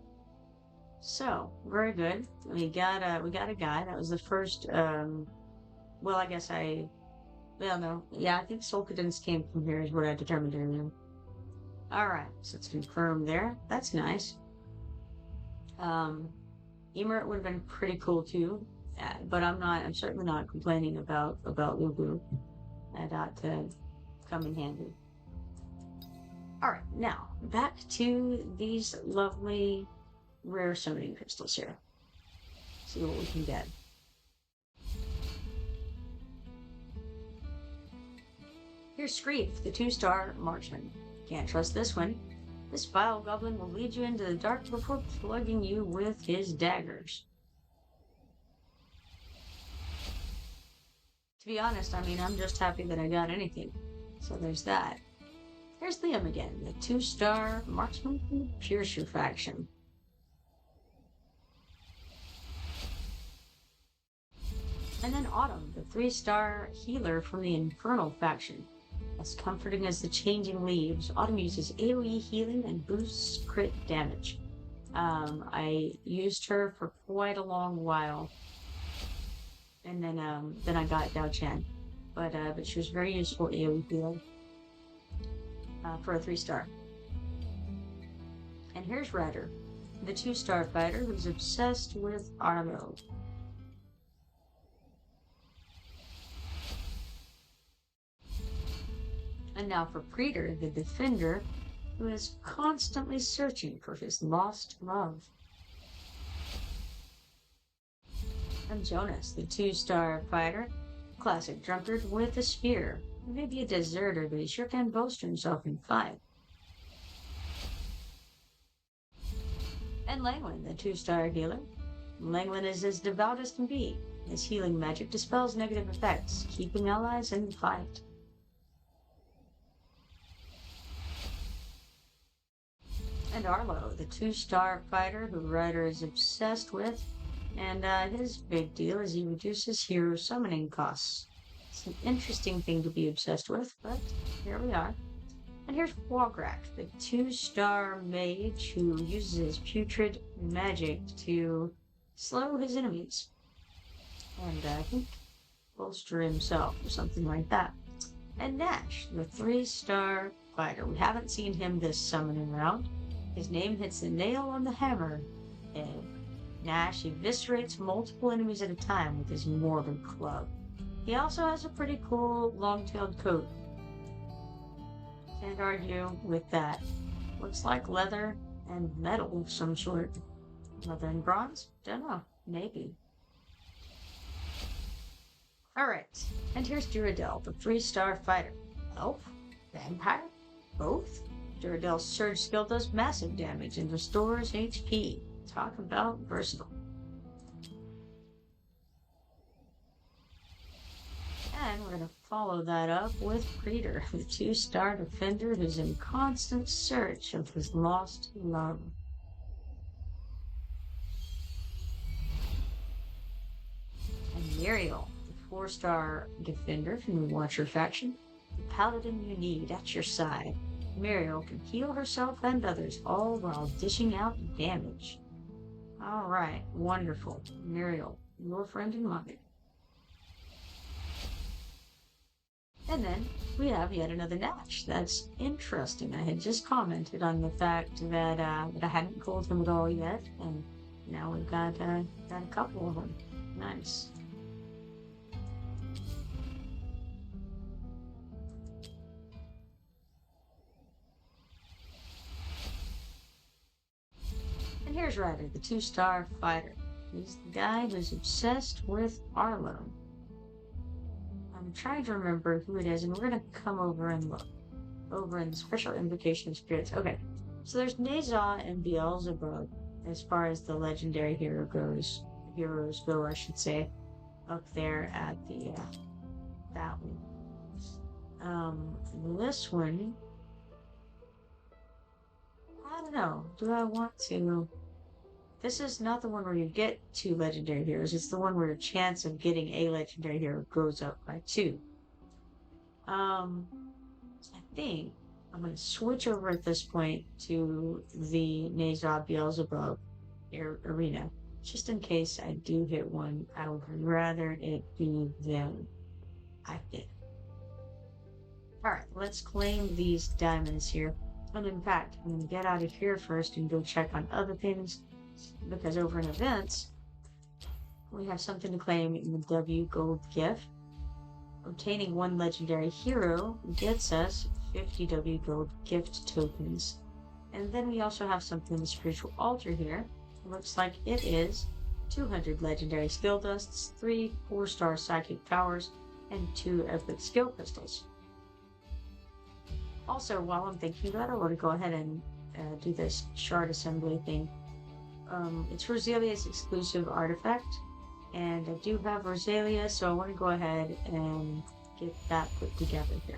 So, very good. We got a guy. That was the first, well, I guess well, no. Yeah, I think Soul Cadence came from here is what I determined earlier. Alright, so it's confirmed there. That's nice. Emerit would have been pretty cool too, but I'm certainly not complaining about Lubu. That ought to come in handy. Alright, now, back to these lovely rare summoning crystals here. See what we can get. Here's Screef, the 2-star marksman. Can't trust this one. This vile goblin will lead you into the dark before plugging you with his daggers. To be honest, I mean, I'm just happy that I got anything. So there's that. Here's Liam again, the 2-star marksman from the Piercer faction. And then Autumn, the 3-star healer from the Infernal faction. As comforting as the changing leaves, Autumn uses AoE healing and boosts crit damage. I used her for quite a long while, and then I got Dao Chen. but she was very useful AoE healer for a 3-star. And here's Ryder, the 2-star fighter who's obsessed with Arlo. And now for Preeter, the defender, who is constantly searching for his lost love. And Jonas, the 2-star fighter, classic drunkard with a spear. Maybe a deserter, but he sure can boast himself in fight. And Langland, the 2-star healer. Langland is as devout as can be. His healing magic dispels negative effects, keeping allies in the fight. And Arlo, the 2-star fighter who Ryder is obsessed with, and his big deal is he reduces hero summoning costs. It's an interesting thing to be obsessed with, but here we are. And here's Wograk, the 2-star mage who uses his putrid magic to slow his enemies. And I think bolster himself or something like that. And Nash, the 3-star fighter. We haven't seen him this summoning round. His name hits the nail on the hammer. And Nash eviscerates multiple enemies at a time with his morbid club. He also has a pretty cool long-tailed coat. Can't argue with that. Looks like leather and metal of some sort. Leather and bronze? Don't know. Maybe. Alright, and here's Duradel, the 3-star fighter. Elf? Vampire? Both? Duradel's surge skill does massive damage and restores HP. Talk about versatile. And we're going to follow that up with Preeter, the 2-star defender who's in constant search of his lost love. And Muriel, the 4-star defender from the Watcher faction, the paladin you need at your side. Muriel can heal herself and others, all while dishing out damage. Alright, wonderful. Muriel, your friend and mine. And then we have yet another Nash. That's interesting. I had just commented on the fact that I hadn't called him at all yet, and now we've got a couple of them. Nice. And here's Ryder, the 2-star fighter. He's the guy who's obsessed with Arlo. I'm trying to remember who it is, and we're going to come over and look. Over in Special Invocation of Spirits. Okay, so there's Nazah and Beelzebub as far as the legendary heroes go, I should say, up there at the, that one. This one, I don't know, do I want to... This is not the one where you get 2 legendary heroes. It's the one where your chance of getting a legendary hero goes up by 2. I think I'm going to switch over at this point to the Nazah Beelzebub arena. Just in case I do hit one, I would rather it be them. I think. Alright, let's claim these diamonds here. And in fact, I'm going to get out of here first and go check on other things. Because over in events, we have something to claim in the W gold gift. Obtaining 1 legendary hero gets us 50 W gold gift tokens. And then we also have something in the spiritual altar here. It looks like it is 200 legendary skill dusts, 3 4-star psychic powers, and 2 epic skill crystals. Also, while I'm thinking about it, I want to go ahead and do this shard assembly thing. It's Rosalia's exclusive artifact, and I do have Rosalia, so I want to go ahead and get that put together here.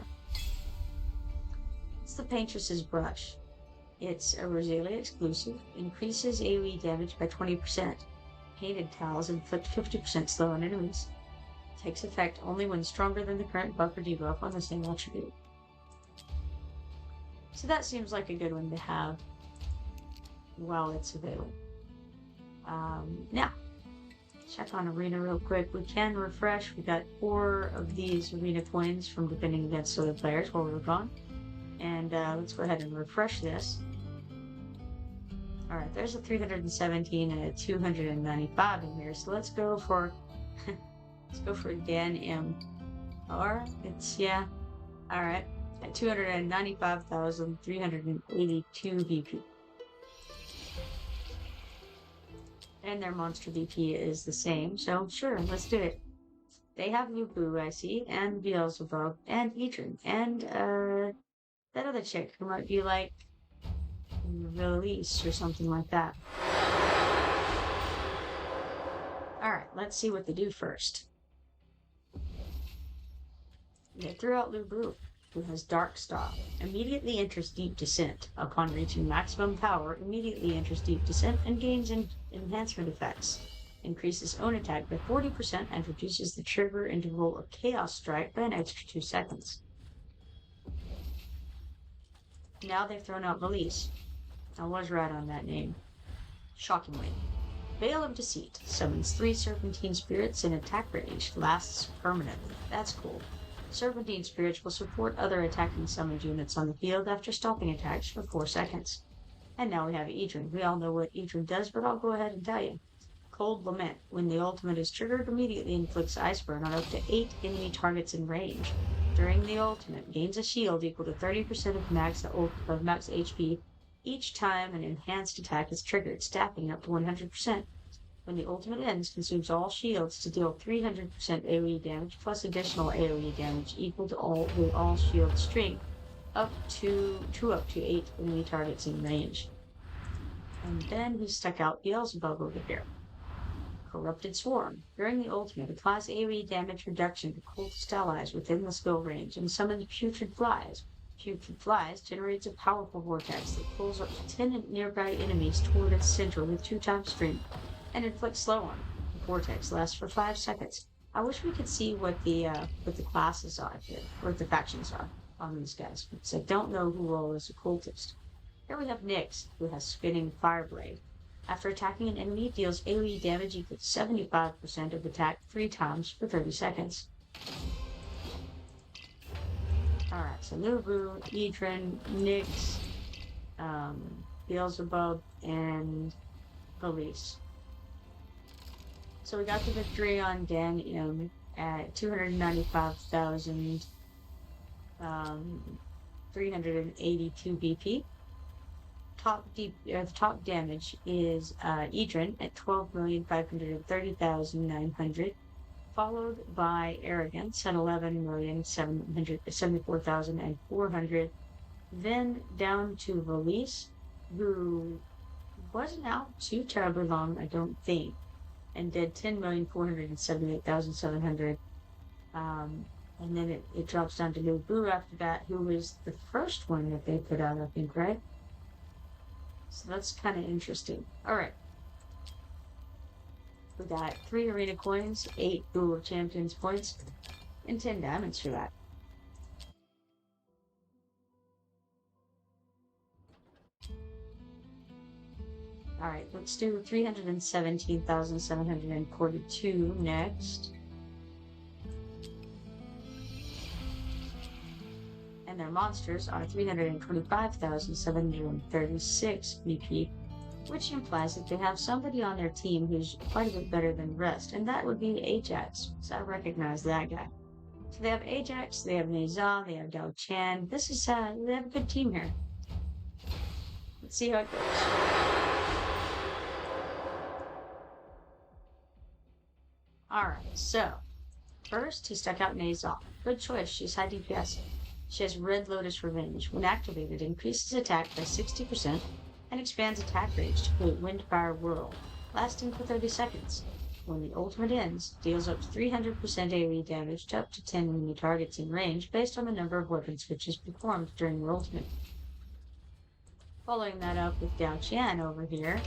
It's the Paintress's Brush. It's a Rosalia exclusive, increases AoE damage by 20%. Painted tiles inflict 50% slow on enemies. Takes effect only when stronger than the current buff or debuff on the same attribute. So that seems like a good one to have while it's available. Now, check on arena real quick. We can refresh. We got 4 of these arena coins from defending against other players while we were gone. And let's go ahead and refresh this. Alright, there's a 317 and a 295 in here. So let's go for Dan M. Or it's alright. At 295,382 VP. And their monster VP is the same, so sure, let's do it. They have Lubu, I see, and Beelzebub, and Ethan, and that other chick who might be like Release or something like that. Alright, let's see what they do first. They threw out Lubu, who has Dark Star. Immediately enters Deep Descent. Upon reaching maximum power, immediately enters Deep Descent and gains enhancement effects. Increases own attack by 40% and reduces the trigger interval of Chaos Strike by an extra 2 seconds. Now they've thrown out Release. I was right on that name. Shockingly. Veil of Deceit summons 3 Serpentine Spirits in attack range. Lasts permanently. That's cool. Serpentine Spirits will support other attacking summoned units on the field after stopping attacks for 4 seconds. And now we have Idrin. We all know what Idrin does, but I'll go ahead and tell you. Cold Lament. When the ultimate is triggered, immediately inflicts Ice Burn on up to 8 enemy targets in range. During the ultimate, gains a shield equal to 30% of max HP each time an enhanced attack is triggered, stacking up to 100%. When the ultimate ends, consumes all shields to deal 300% AoE damage plus additional AoE damage equal to all shield strength up to 8 enemy targets in range. And then he stuck out Beelzebub over here. Corrupted Swarm. During the ultimate, applies AoE damage reduction to cultist allies within the skill range and summons Putrid Flies. Putrid Flies generates a powerful vortex that pulls up to 10 nearby enemies toward its center with 2 times strength and inflicts slow on. The vortex lasts for 5 seconds. I wish we could see what the classes are here, what the factions are on these guys, because I don't know who all is a cultist. Here we have Nyx, who has Spinning Fireblade. After attacking an enemy, it deals AoE damage equal to 75% of attack 3 times for 30 seconds. Alright, so Lubu, Idrin, Nyx, Beelzebub, and Police. So we got the victory on Dan M at 295,382 BP. The top damage is Idrin at 12,530,900, followed by Arrogance at 11,774,400, then down to Release, who wasn't out too terribly long, I don't think, and did 10,478,700. And then it drops down to Lubu after that, who was the first one that they put out, I think, right? So that's kind of interesting. Alright. We got 3 arena coins, 8 Duel of Champions points, and 10 diamonds for that. Alright, let's do 317,742 next. And their monsters are 325,736 BP, which implies that they have somebody on their team who's quite a bit better than the rest, and that would be Ajax, so I recognize that guy. So they have Ajax, they have Neza, they have Dao Chan. They have a good team here. Let's see how it goes. Alright, so first he stuck out Neza. Good choice, she's high DPS. She has Red Lotus Revenge. When activated, increases attack by 60% and expands attack range to create Windfire Whirl, lasting for 30 seconds. When the ultimate ends, deals up to 300% AoE damage to up to 10 enemy targets in range based on the number of weapon switches performed during the ultimate. Following that up with Dao Qian over here,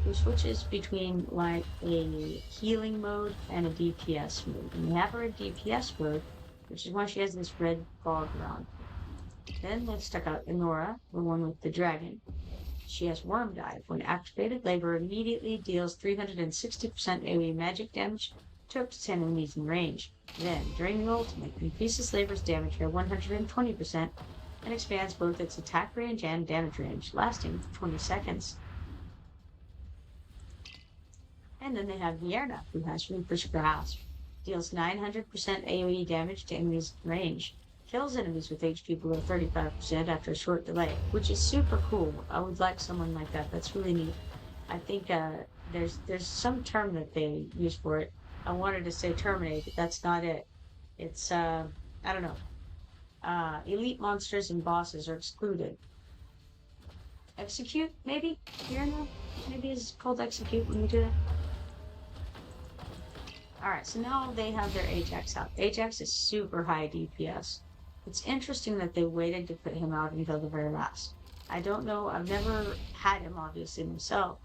who switches between like a healing mode and a DPS mode. And we have her in DPS mode, which is why she has this red fog around. Then they stuck out Enora, the one with the dragon. She has Worm Dive. When activated, Labor immediately deals 360% AoE magic damage to up to 10 enemies in range. Then, during the ultimate, increases Labor's damage by 120% and expands both its attack range and damage range, lasting for 20 seconds. And then they have Vierna, who has Reaper's Grasp. Deals 900% AoE damage to enemies in range. Kills enemies with HP below 35% after a short delay, which is super cool. I would like someone like that. That's really neat. I think there's some term that they use for it. I wanted to say terminate, but that's not it. It's I don't know. Elite monsters and bosses are excluded. Execute, maybe? Vierna? Maybe it's called execute when you do it. Alright, so now they have their Ajax out. Ajax is super high DPS. It's interesting that they waited to put him out until the very last. I don't know, I've never had him obviously myself,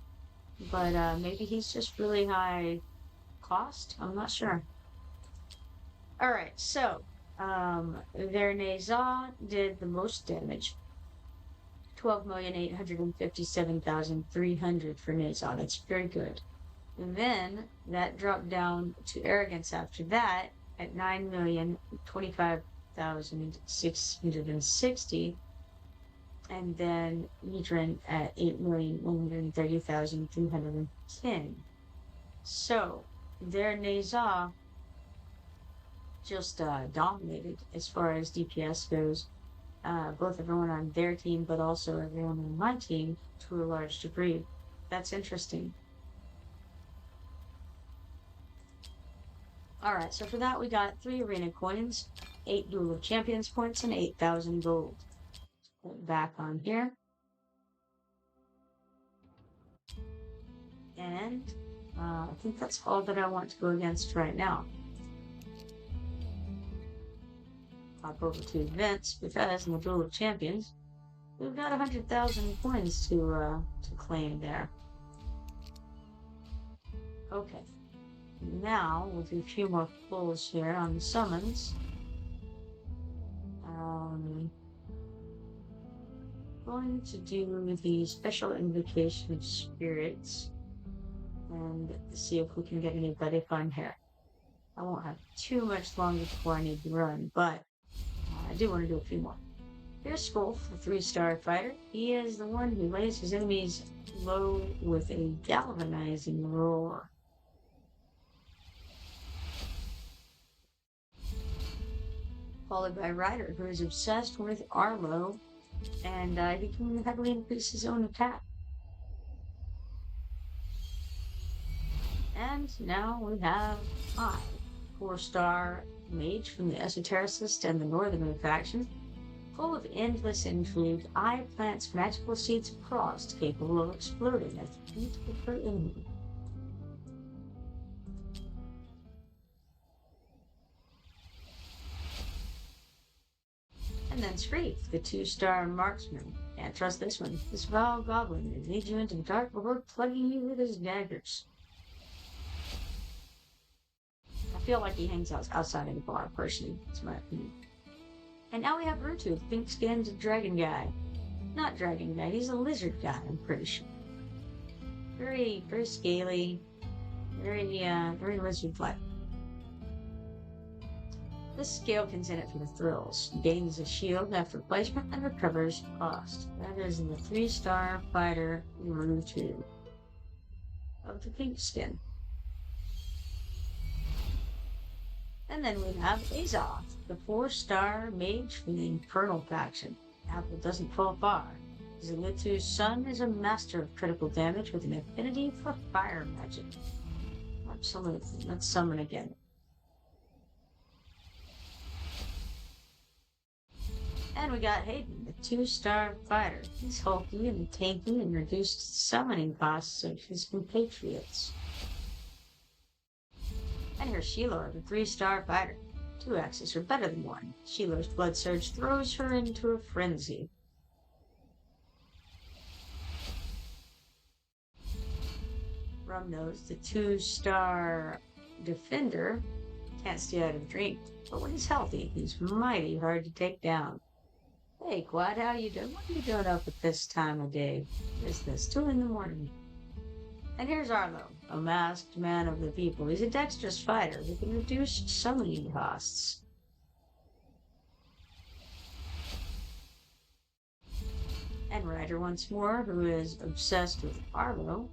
but maybe he's just really high cost? I'm not sure. Alright, so their Neza did the most damage. 12,857,300 for Neza. That's very good. And then that dropped down to Arrogance after that at 9,025,660. And then Edrin at 8,130,310. So their Neza just dominated as far as DPS goes. Both everyone on their team, but also everyone on my team to a large degree. That's interesting. Alright, so for that we got 3 arena coins, 8 Duel of Champions points, and 8,000 gold. Put it back on here. And I think that's all that I want to go against right now. Hop over to events, because in the Duel of Champions, we've got 100,000 coins to claim there. Okay. Now, we'll do a few more pulls here on the summons. Going to do the special invocation of spirits and see if we can get anybody fun here. I won't have too much longer before I need to run, but I do want to do a few more. Here's Wolf, the 3-star fighter. He is the one who lays his enemies low with a galvanizing roar. Followed by Ryder, who is obsessed with Arlo, and he can heavily increase his own attack. And now we have I, 4-star mage from the Esotericist and the Northern faction. Full of endless intrigue, I plants magical seeds of frost capable of exploding at the feet of her enemy. And then Screef, the 2-star marksman. Can't trust this one. This vile goblin will lead you into the dark before plugging you with his daggers. I feel like he hangs out outside of the bar, personally. That's my opinion. And now we have Rutu, the pink-skinned dragon guy. Not dragon guy, he's a lizard guy, I'm pretty sure. Very, very scaly. Very lizard-like. This Scalekin's in it for the thrills. Gains a shield after placement and recovers cost. That is in the 3-star fighter Rutu of the pink skin. And then we have Azoth, the 4-star mage from the Infernal faction. Apple doesn't fall far. Zilitu's son is a master of critical damage with an affinity for fire magic. Absolutely. Let's summon again. And we got Hayden, the 2-star fighter. He's hulky and tanky and reduced summoning costs of his compatriots. And here's Sheila, the 3-star fighter. 2 axes are better than 1. Sheila's blood surge throws her into a frenzy. Rumnose, the 2-star defender, can't stay out of drink, but when he's healthy, he's mighty hard to take down. Hey, Quad, how you doing? What are you doing up at this time of day? What is this? 2 in the morning. And here's Arlo, a masked man of the people. He's a dexterous fighter who can reduce summoning costs. And Ryder once more, who is obsessed with Arlo.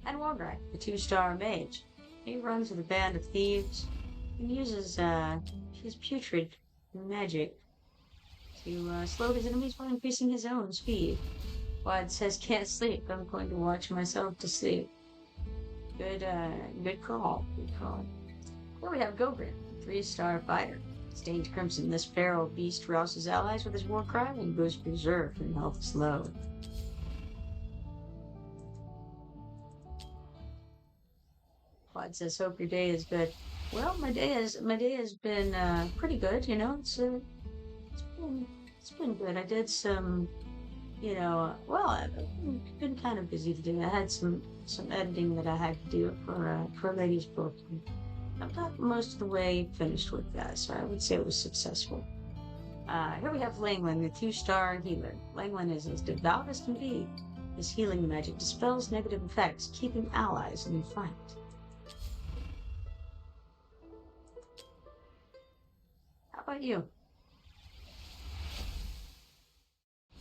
And Wograk, the 2-star mage. He runs with a band of thieves and uses his putrid magic to slow his enemies while increasing his own speed. Wad says can't sleep. I'm going to watch myself to sleep. Good call. Good call. Here we have Gogrin, 3-star fighter. Stained crimson, this feral beast rouses allies with his war cry and goes berserk when health is low. Quad says, "Hope your day is good." Well, my day has been pretty good. You know, it's been good. I did some, well, I've been kind of busy today. I had some editing that I had to do for a lady's book. I've got most of the way finished with that, so I would say it was successful. Here we have Langland, the 2-star healer. Langland is as devout as can be. His healing magic dispels negative effects, keeping allies in the fight. How about you?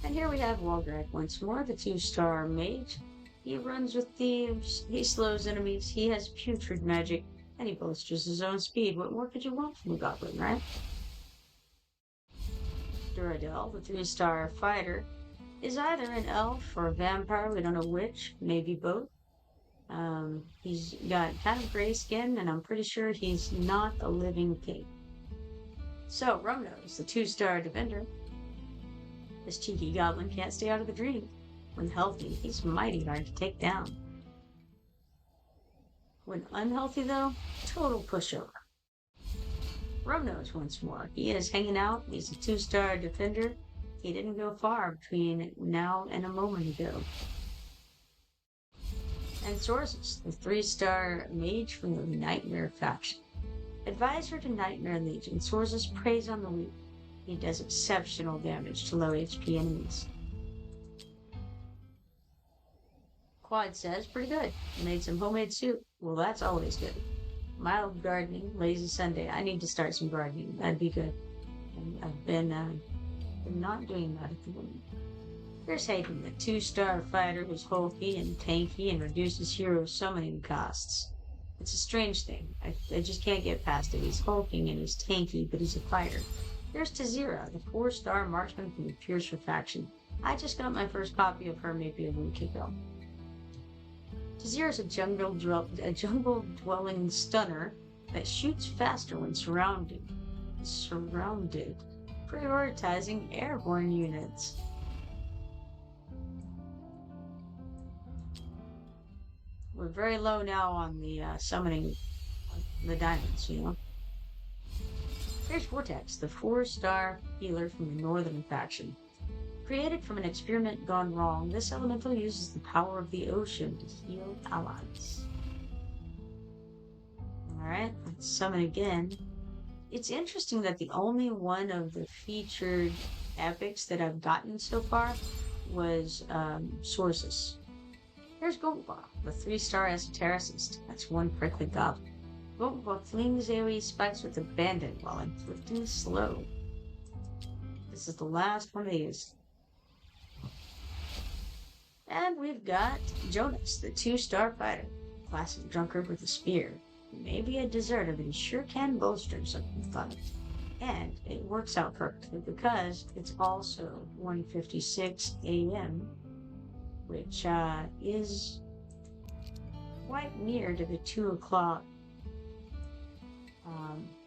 And here we have Waldrak once more, the 2-star mage. He runs with thieves, he slows enemies, he has putrid magic, and he bolsters his own speed. What more could you want from a goblin, right? Duradel, the 3-star fighter, is either an elf or a vampire, we don't know which, maybe both. He's got kind of gray skin, and I'm pretty sure he's not a living pig. So, Rumnose, the 2-star defender. This cheeky goblin can't stay out of the dream. When healthy, he's mighty hard to take down. When unhealthy, though, total pushover. Rumnose once more. He is hanging out. He's a 2-star defender. He didn't go far between now and a moment ago. And Sorceress, the 3-star mage from the Nightmare faction. Advisor to Nightmare Legion, Sorceress preys on the weak. He does exceptional damage to low HP enemies. Quad says, pretty good. Made some homemade soup. Well, that's always good. Mild gardening, lazy Sunday. I need to start some gardening. That'd be good. And I've been not doing that at the moment. Here's Hayden, the 2-star fighter who's hulky and tanky and reduces hero summoning costs. It's a strange thing. I just can't get past it. He's hulking and he's tanky, but he's a fighter. Here's Tazira, the 4-star marksman from the Piercer faction. I just got my first copy of her maybe a week ago. Tazira's a jungle-dwelling stunner that shoots faster when surrounded, prioritizing airborne units. We're very low now on the summoning the diamonds, you know. Here's Vortex, the 4-star healer from the Northern faction. Created from an experiment gone wrong, this elemental uses the power of the ocean to heal allies. Alright, let's summon again. It's interesting that the only one of the featured epics that I've gotten so far was Sorceress. Here's Gompa, the 3-star esotericist. That's one prickly goblin. Gompa flings AoE spikes with abandon while inflicting slow. This is the last one of these. And we've got Jonas, the 2-star fighter. Classic drunkard with a spear. Maybe a deserter, but he sure can bolster something fun. And it works out perfectly because it's also 1:56 a.m., which is quite near to the 2 o'clock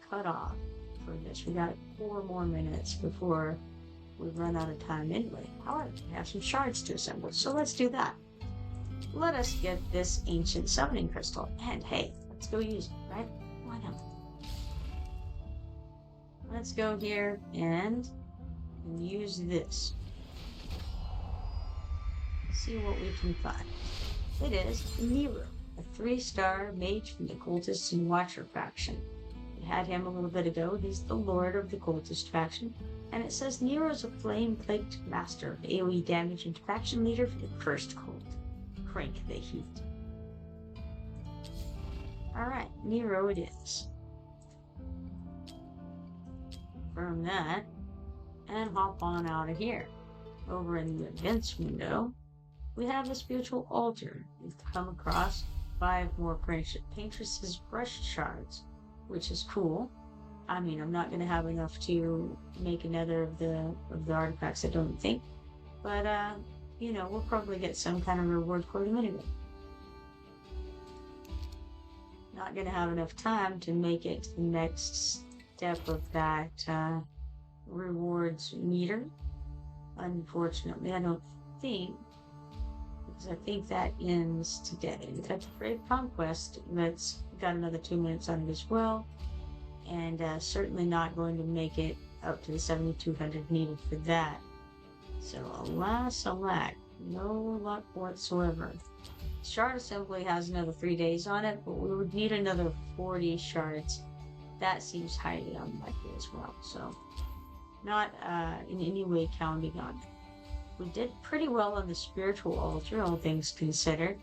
cutoff for this. We got 4 more minutes before we run out of time anyway. However, we have some shards to assemble, so let's do that. Let us get this ancient summoning crystal, and hey, let's go use it, right? Why not? Let's go here and use this. See what we can find. It is Nero, a 3-star mage from the cultists and watcher faction. We had him a little bit ago. He's the lord of the cultist faction. And it says Nero's a flame-plagued master of AoE damage and faction leader for the cursed cult. Crank the heat. Alright, Nero it is. Confirm that. And hop on out of here. Over in the events window, we have a spiritual altar. We've come across 5 more Paintress's brush shards, which is cool. I mean, I'm not going to have enough to make another of the artifacts, I don't think. But, you know, we'll probably get some kind of reward for them anyway. Not going to have enough time to make it to the next step of that rewards meter. Unfortunately, I don't think, because I think that ends today. We've got the Brave Conquest that's got another 2 minutes on it as well, and certainly not going to make it up to the 7,200 needed for that. So alas, alack, no luck whatsoever. Shard assembly has another 3 days on it, but we would need another 40 shards. That seems highly unlikely as well, so not in any way counting on it. We did pretty well on the spiritual altar, all things considered.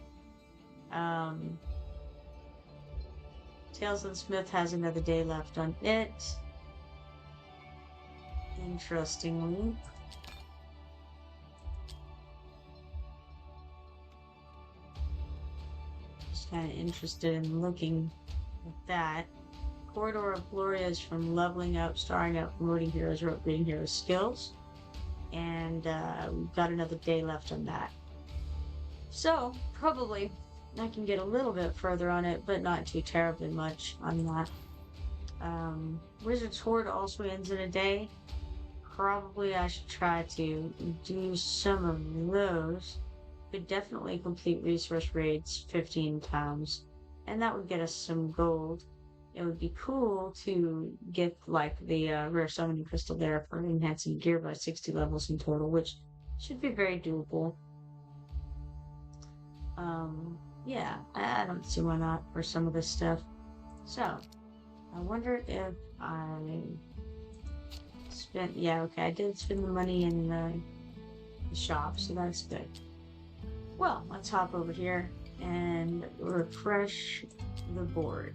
Tales of the Smith has another day left on it. Interestingly. Just kind of interested in looking at that. Corridor of Gloria is from leveling up, starring up, promoting heroes, or upgrading heroes' skills. And we've got another day left on that. So, probably I can get a little bit further on it, but not too terribly much on that. Wizard's Horde also ends in a day. Probably I should try to do some of those. Could definitely complete resource raids 15 times. And that would get us some gold. It would be cool to get like the rare summoning crystal there for enhancing gear by 60 levels in total, which should be very doable. Yeah, I don't see why not for some of this stuff. So, I wonder if I spent, yeah, okay, I did spend the money in the shop, so that's good. Well, let's hop over here and refresh the board.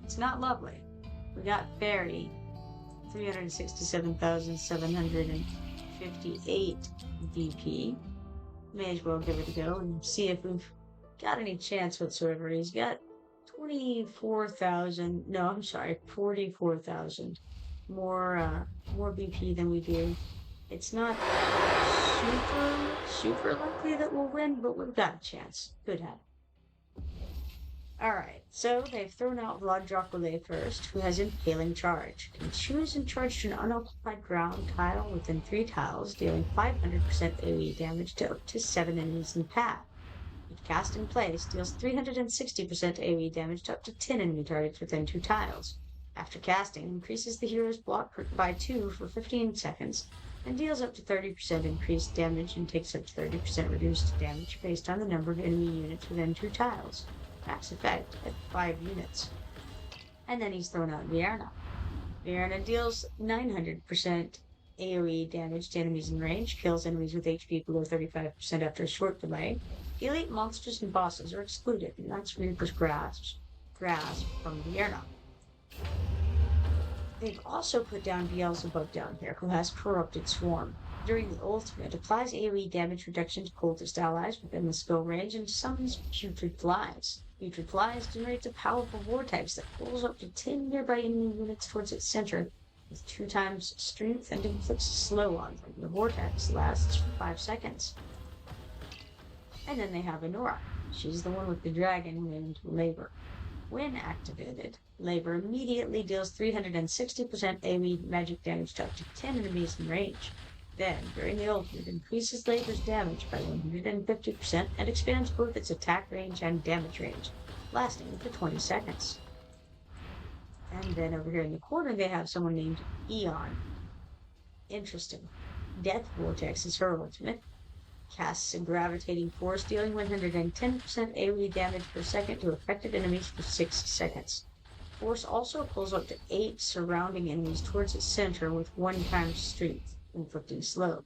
It's not lovely. We got Fairy, 367,758 DP. May as well give it a go and see if we've got any chance whatsoever. He's got 24,000, no, I'm sorry, 44,000 more BP than we do. It's not super likely that we'll win, but we've got a chance. Could happen. Alright, so they've thrown out Vlad Dracula first, who has Impaling Charge. Can choose and charge to an unoccupied ground tile within 3 tiles, dealing 500% AoE damage to up to 7 enemies in path. If cast in place, deals 360% AoE damage to up to 10 enemy targets within 2 tiles. After casting, increases the hero's block by 2 for 15 seconds, and deals up to 30% increased damage and takes up to 30% reduced damage based on the number of enemy units within 2 tiles. Max effect at 5 units. And then he's thrown out Vierna. Vierna deals 900% AoE damage to enemies in range, kills enemies with HP below 35% after a short delay. Elite monsters and bosses are excluded, and that's Reaper's Grasp from Vierna. They've also put down Beelzebub down here, who has Corrupted Swarm. During the ultimate, applies AoE damage reduction to cultist allies within the skill range and summons Putrid Flies. Putrid Flies generates a powerful vortex that pulls up to 10 nearby enemy units towards its center, with 2 times strength and inflicts slow on them. The vortex lasts for 5 seconds. And then they have Enora. She's the one with the dragon named Labor. When activated, Labor immediately deals 360% AoE magic damage to up to 10 enemies in range. Then, during the ultimate, increases Labor's damage by 150% and expands both its attack range and damage range, lasting for 20 seconds. And then over here in the corner, they have someone named Eon. Interesting. Death Vortex is her ultimate. Casts a gravitating force, dealing 110% AoE damage per second to affected enemies for 60 seconds. Force also pulls up to 8 surrounding enemies towards its center with 1 time strength, inflicting slow.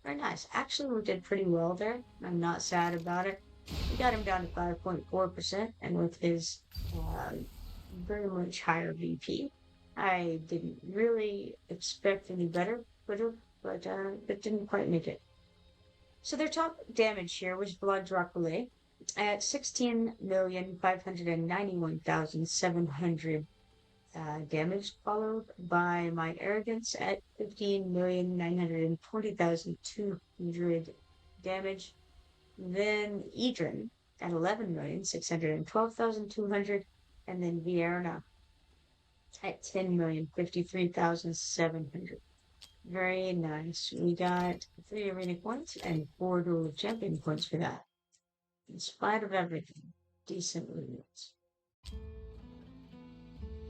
Very nice. Actually, we did pretty well there. I'm not sad about it. We got him down to 5.4%, and with his very much higher VP, I didn't really expect any better, but it didn't quite make it. So their top damage here was Blood Dracula at 16,591,700 damage, followed by My Arrogance at 15,920,200 damage. Then Edrin at 11,612,200, and then Vierna at 10,053,700. Very nice. We got 3 arena points and 4 dual champion points for that. In spite of everything, decent rewards.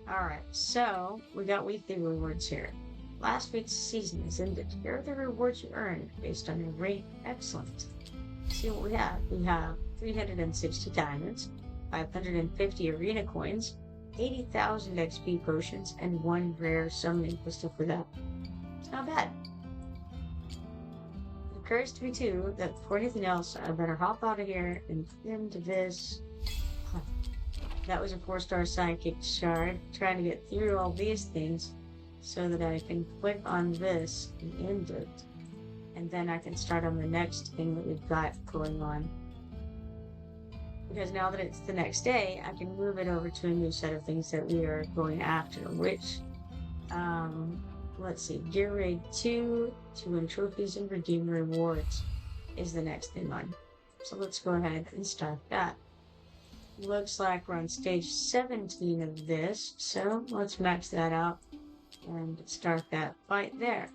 Alright, so we got weekly rewards here. Last week's season is ended. Here are the rewards you earned based on your rank. Excellent. See what we have. We have 360 diamonds, 550 arena coins, 80,000 XP potions, and 1 rare summoning crystal for that. It's not bad. It occurs to me too that before anything else, I better hop out of here and into this. That was a 4-star psychic shard. Trying to get through all these things so that I can click on this and end it. And then I can start on the next thing that we've got going on. Because now that it's the next day, I can move it over to a new set of things that we are going after, which, let's see, Gear Raid 2, to win trophies and redeem rewards is the next thing on. So let's go ahead and start that. Looks like we're on stage 17 of this, so let's max that out and start that fight there.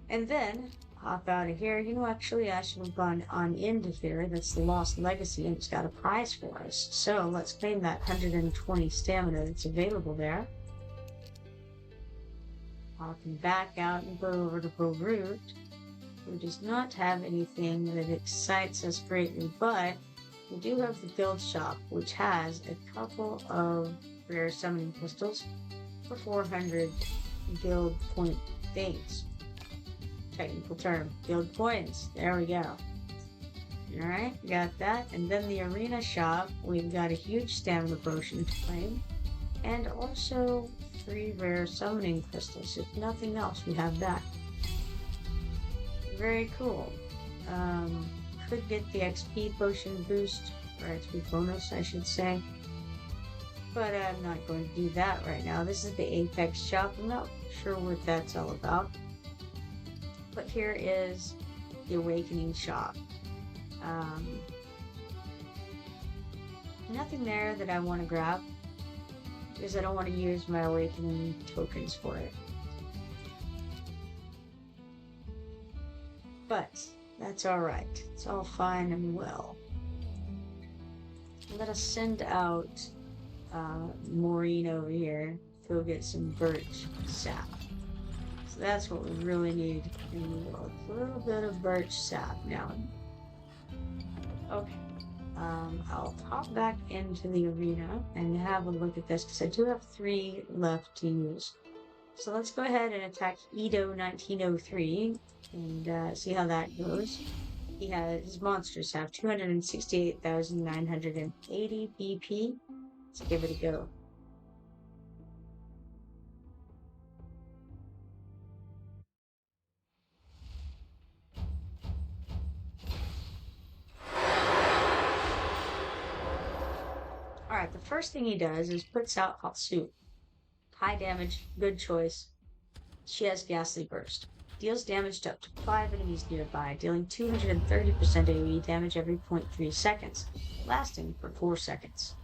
And then hop out of here. You know, actually, I should have gone on into here. That's the Lost Legacy, and it's got a prize for us. So let's claim that 120 stamina that's available there. Hopping back out and go over to Beirut, who does not have anything that excites us greatly, but we do have the guild shop, which has a couple of rare summoning crystals for 400 guild point things. Technical term, guild coins. There we go. Alright, got that. And then the arena shop, we've got a huge stamina potion to claim, and also 3 rare summoning crystals. If nothing else, we have that. Very cool. Could get the XP potion boost, or XP bonus, I should say. But I'm not going to do that right now. This is the Apex shop. I'm not sure what that's all about. But here is the Awakening shop. Nothing there that I want to grab, because I don't want to use my Awakening tokens for it. But that's alright. It's all fine and well. Let us send out Maureen over here to go get some birch sap. So that's what we really need in the world. A little bit of birch sap now. Okay. I'll hop back into the arena and have a look at this, because I do have 3 left to use. So let's go ahead and attack Edo 1903 and see how that goes. His monsters have 268,980 BP. Let's give it a go. Alright, the first thing he does is puts out Hot Soup. High damage, good choice. She has Ghastly Burst. Deals damage to up to 5 enemies nearby, dealing 230% AoE damage every 0.3 seconds, lasting for 4 seconds.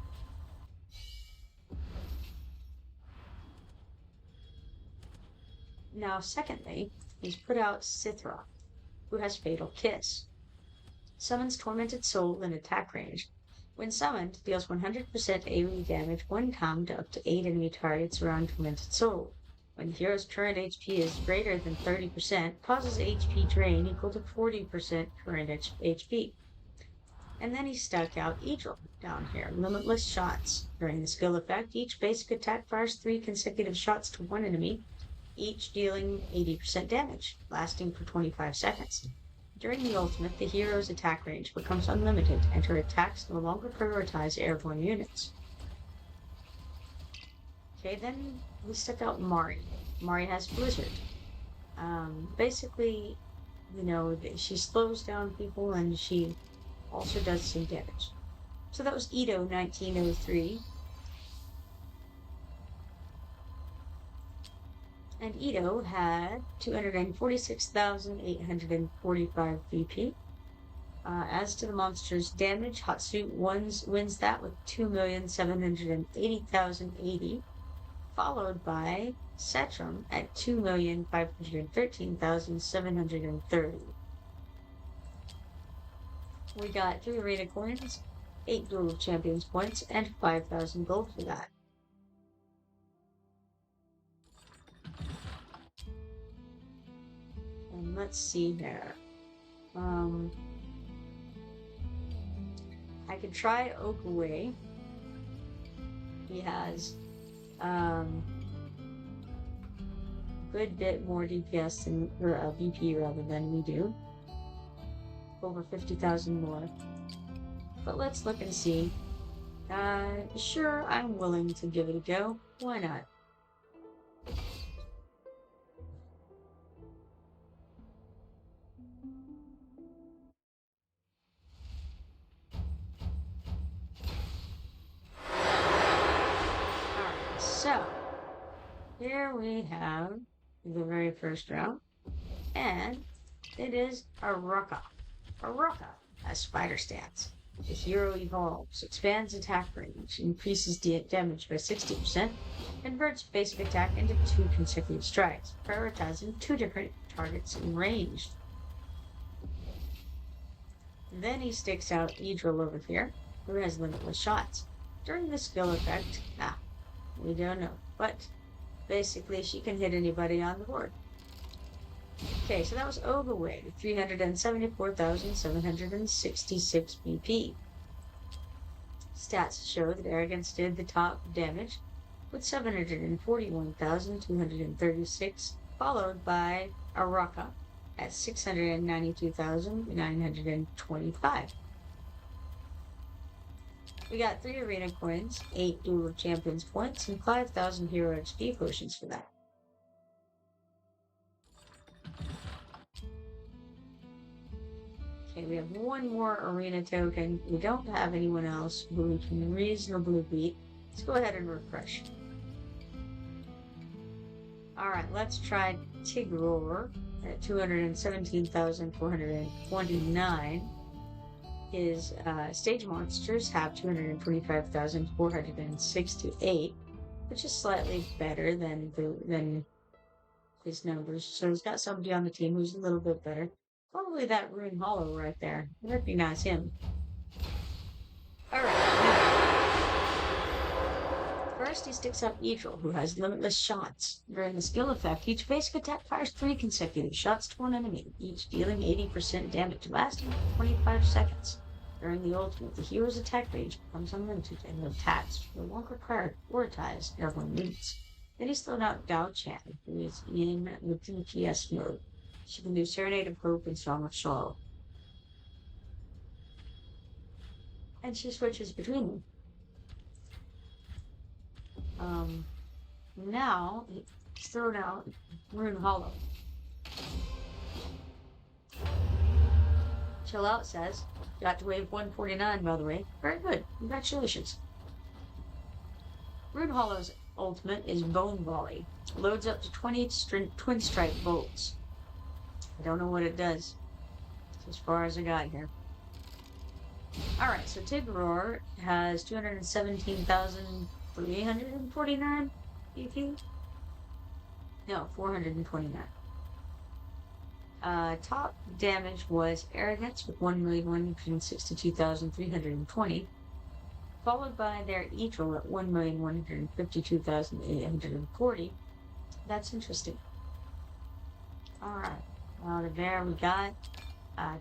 Now, secondly, he's put out Sithra, who has Fatal Kiss. Summons Tormented Soul in attack range. When summoned, deals 100% AoE damage 1 time to up to 8 enemy targets around Tormented Soul. When the hero's current HP is greater than 30%, causes HP drain equal to 40% current HP. And then he stuck out Eagle down here, limitless shots. During the skill effect, each basic attack fires 3 consecutive shots to one enemy, each dealing 80% damage, lasting for 25 seconds. During the ultimate, the hero's attack range becomes unlimited, and her attacks no longer prioritize airborne units. Okay, then we stuck out Mari. Mari has Blizzard. Basically, she slows down people and she also does some damage. So that was Ito 1903. And Ito had 246,845 VP. As to the monster's damage, Hatsu wins that with 2,780,080, followed by Setram at 2,513,730. We got 3 arena coins, 8 Duel of Champions points, and 5,000 gold for that. And let's see here. I could try Okaway. He has a good bit more DPS or VP rather than we do. Over 50,000 more. But let's look and see. Sure, I'm willing to give it a go. Why not? Alright, so here we have the very first round, and it is Aruka. Aruka has Spider Stance. The hero evolves, expands attack range, increases damage by 60%, converts basic attack into 2 consecutive strikes, prioritizing 2 different targets in range. Then he sticks out Idril over here, who has limitless shots. During the skill effect, we don't know, but basically she can hit anybody on the board. Okay, so that was Ogaway with 374,766 BP. Stats show that Arrogance did the top damage with 741,236, followed by Araka at 692,925. We got 3 arena coins, 8 Duel of Champions points, and 5,000 hero XP potions for that. Okay, we have 1 more arena token. We don't have anyone else who we can reasonably beat. Let's go ahead and refresh. Alright, let's try Tigror at 217,429. His stage monsters have 225,468, which is slightly better than his numbers. So he's got somebody on the team who's a little bit better. Probably that Rune Hollow right there. I recognize him. Alright. First, he sticks up Idril, who has limitless shots. During the skill effect, each basic attack fires 3 consecutive shots to one enemy, each dealing 80% damage, lasting 25 seconds. During the ultimate, the hero's attack range becomes unlimited, and attacks no longer prioritize airborne units. Then he's thrown out Gao Chan, who is in the DPS mode. She can do Serenade of Hope and Song of Sorrow. And she switches between them. Now, he's thrown out Rune Hollow. Chill Out says, got to wave 149, by the way. Very good. Congratulations. Rune Hollow's ultimate is Bone Volley. Loads up to 20 Twin Strike bolts. I don't know what it does. It's as far as I got here. Alright, so Tigror has 217,349 BP? No, 429. Top damage was Arrogance with 1,162,320, followed by their Idril at 1,152,840, That's interesting. All right. Well, there we got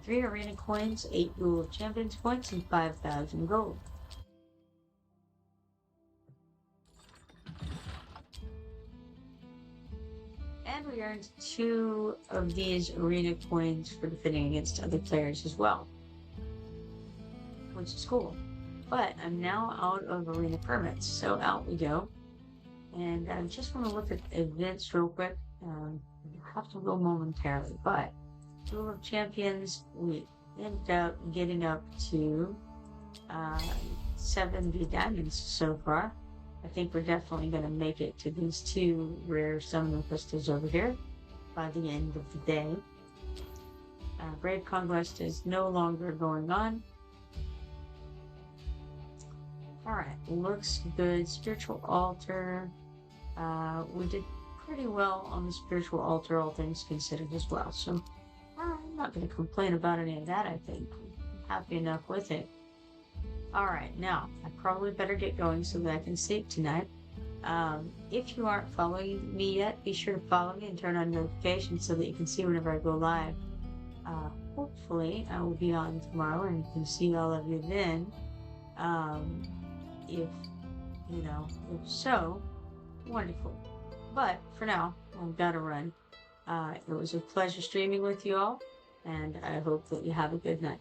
3 arena coins, 8 Duel of Champions points, and 5,000 gold. And we earned 2 of these arena coins for defending against other players as well, which is cool. But I'm now out of arena permits, so out we go. And I just want to look at events real quick. I have to go momentarily, but Duel of Champions, we ended up getting up to 70 diamonds so far. I think we're definitely going to make it to these 2 rare summon crystals over here by the end of the day. Brave Conquest is no longer going on. Alright, looks good. Spiritual Altar. We did pretty well on the Spiritual Altar, all things considered as well. So I'm not going to complain about any of that, I think. I'm happy enough with it. Alright, now, I probably better get going so that I can sleep tonight. If you aren't following me yet, be sure to follow me and turn on notifications so that you can see whenever I go live. Hopefully, I will be on tomorrow and can see all of you then. If so, wonderful. But for now, I've got to run. It was a pleasure streaming with you all, and I hope that you have a good night.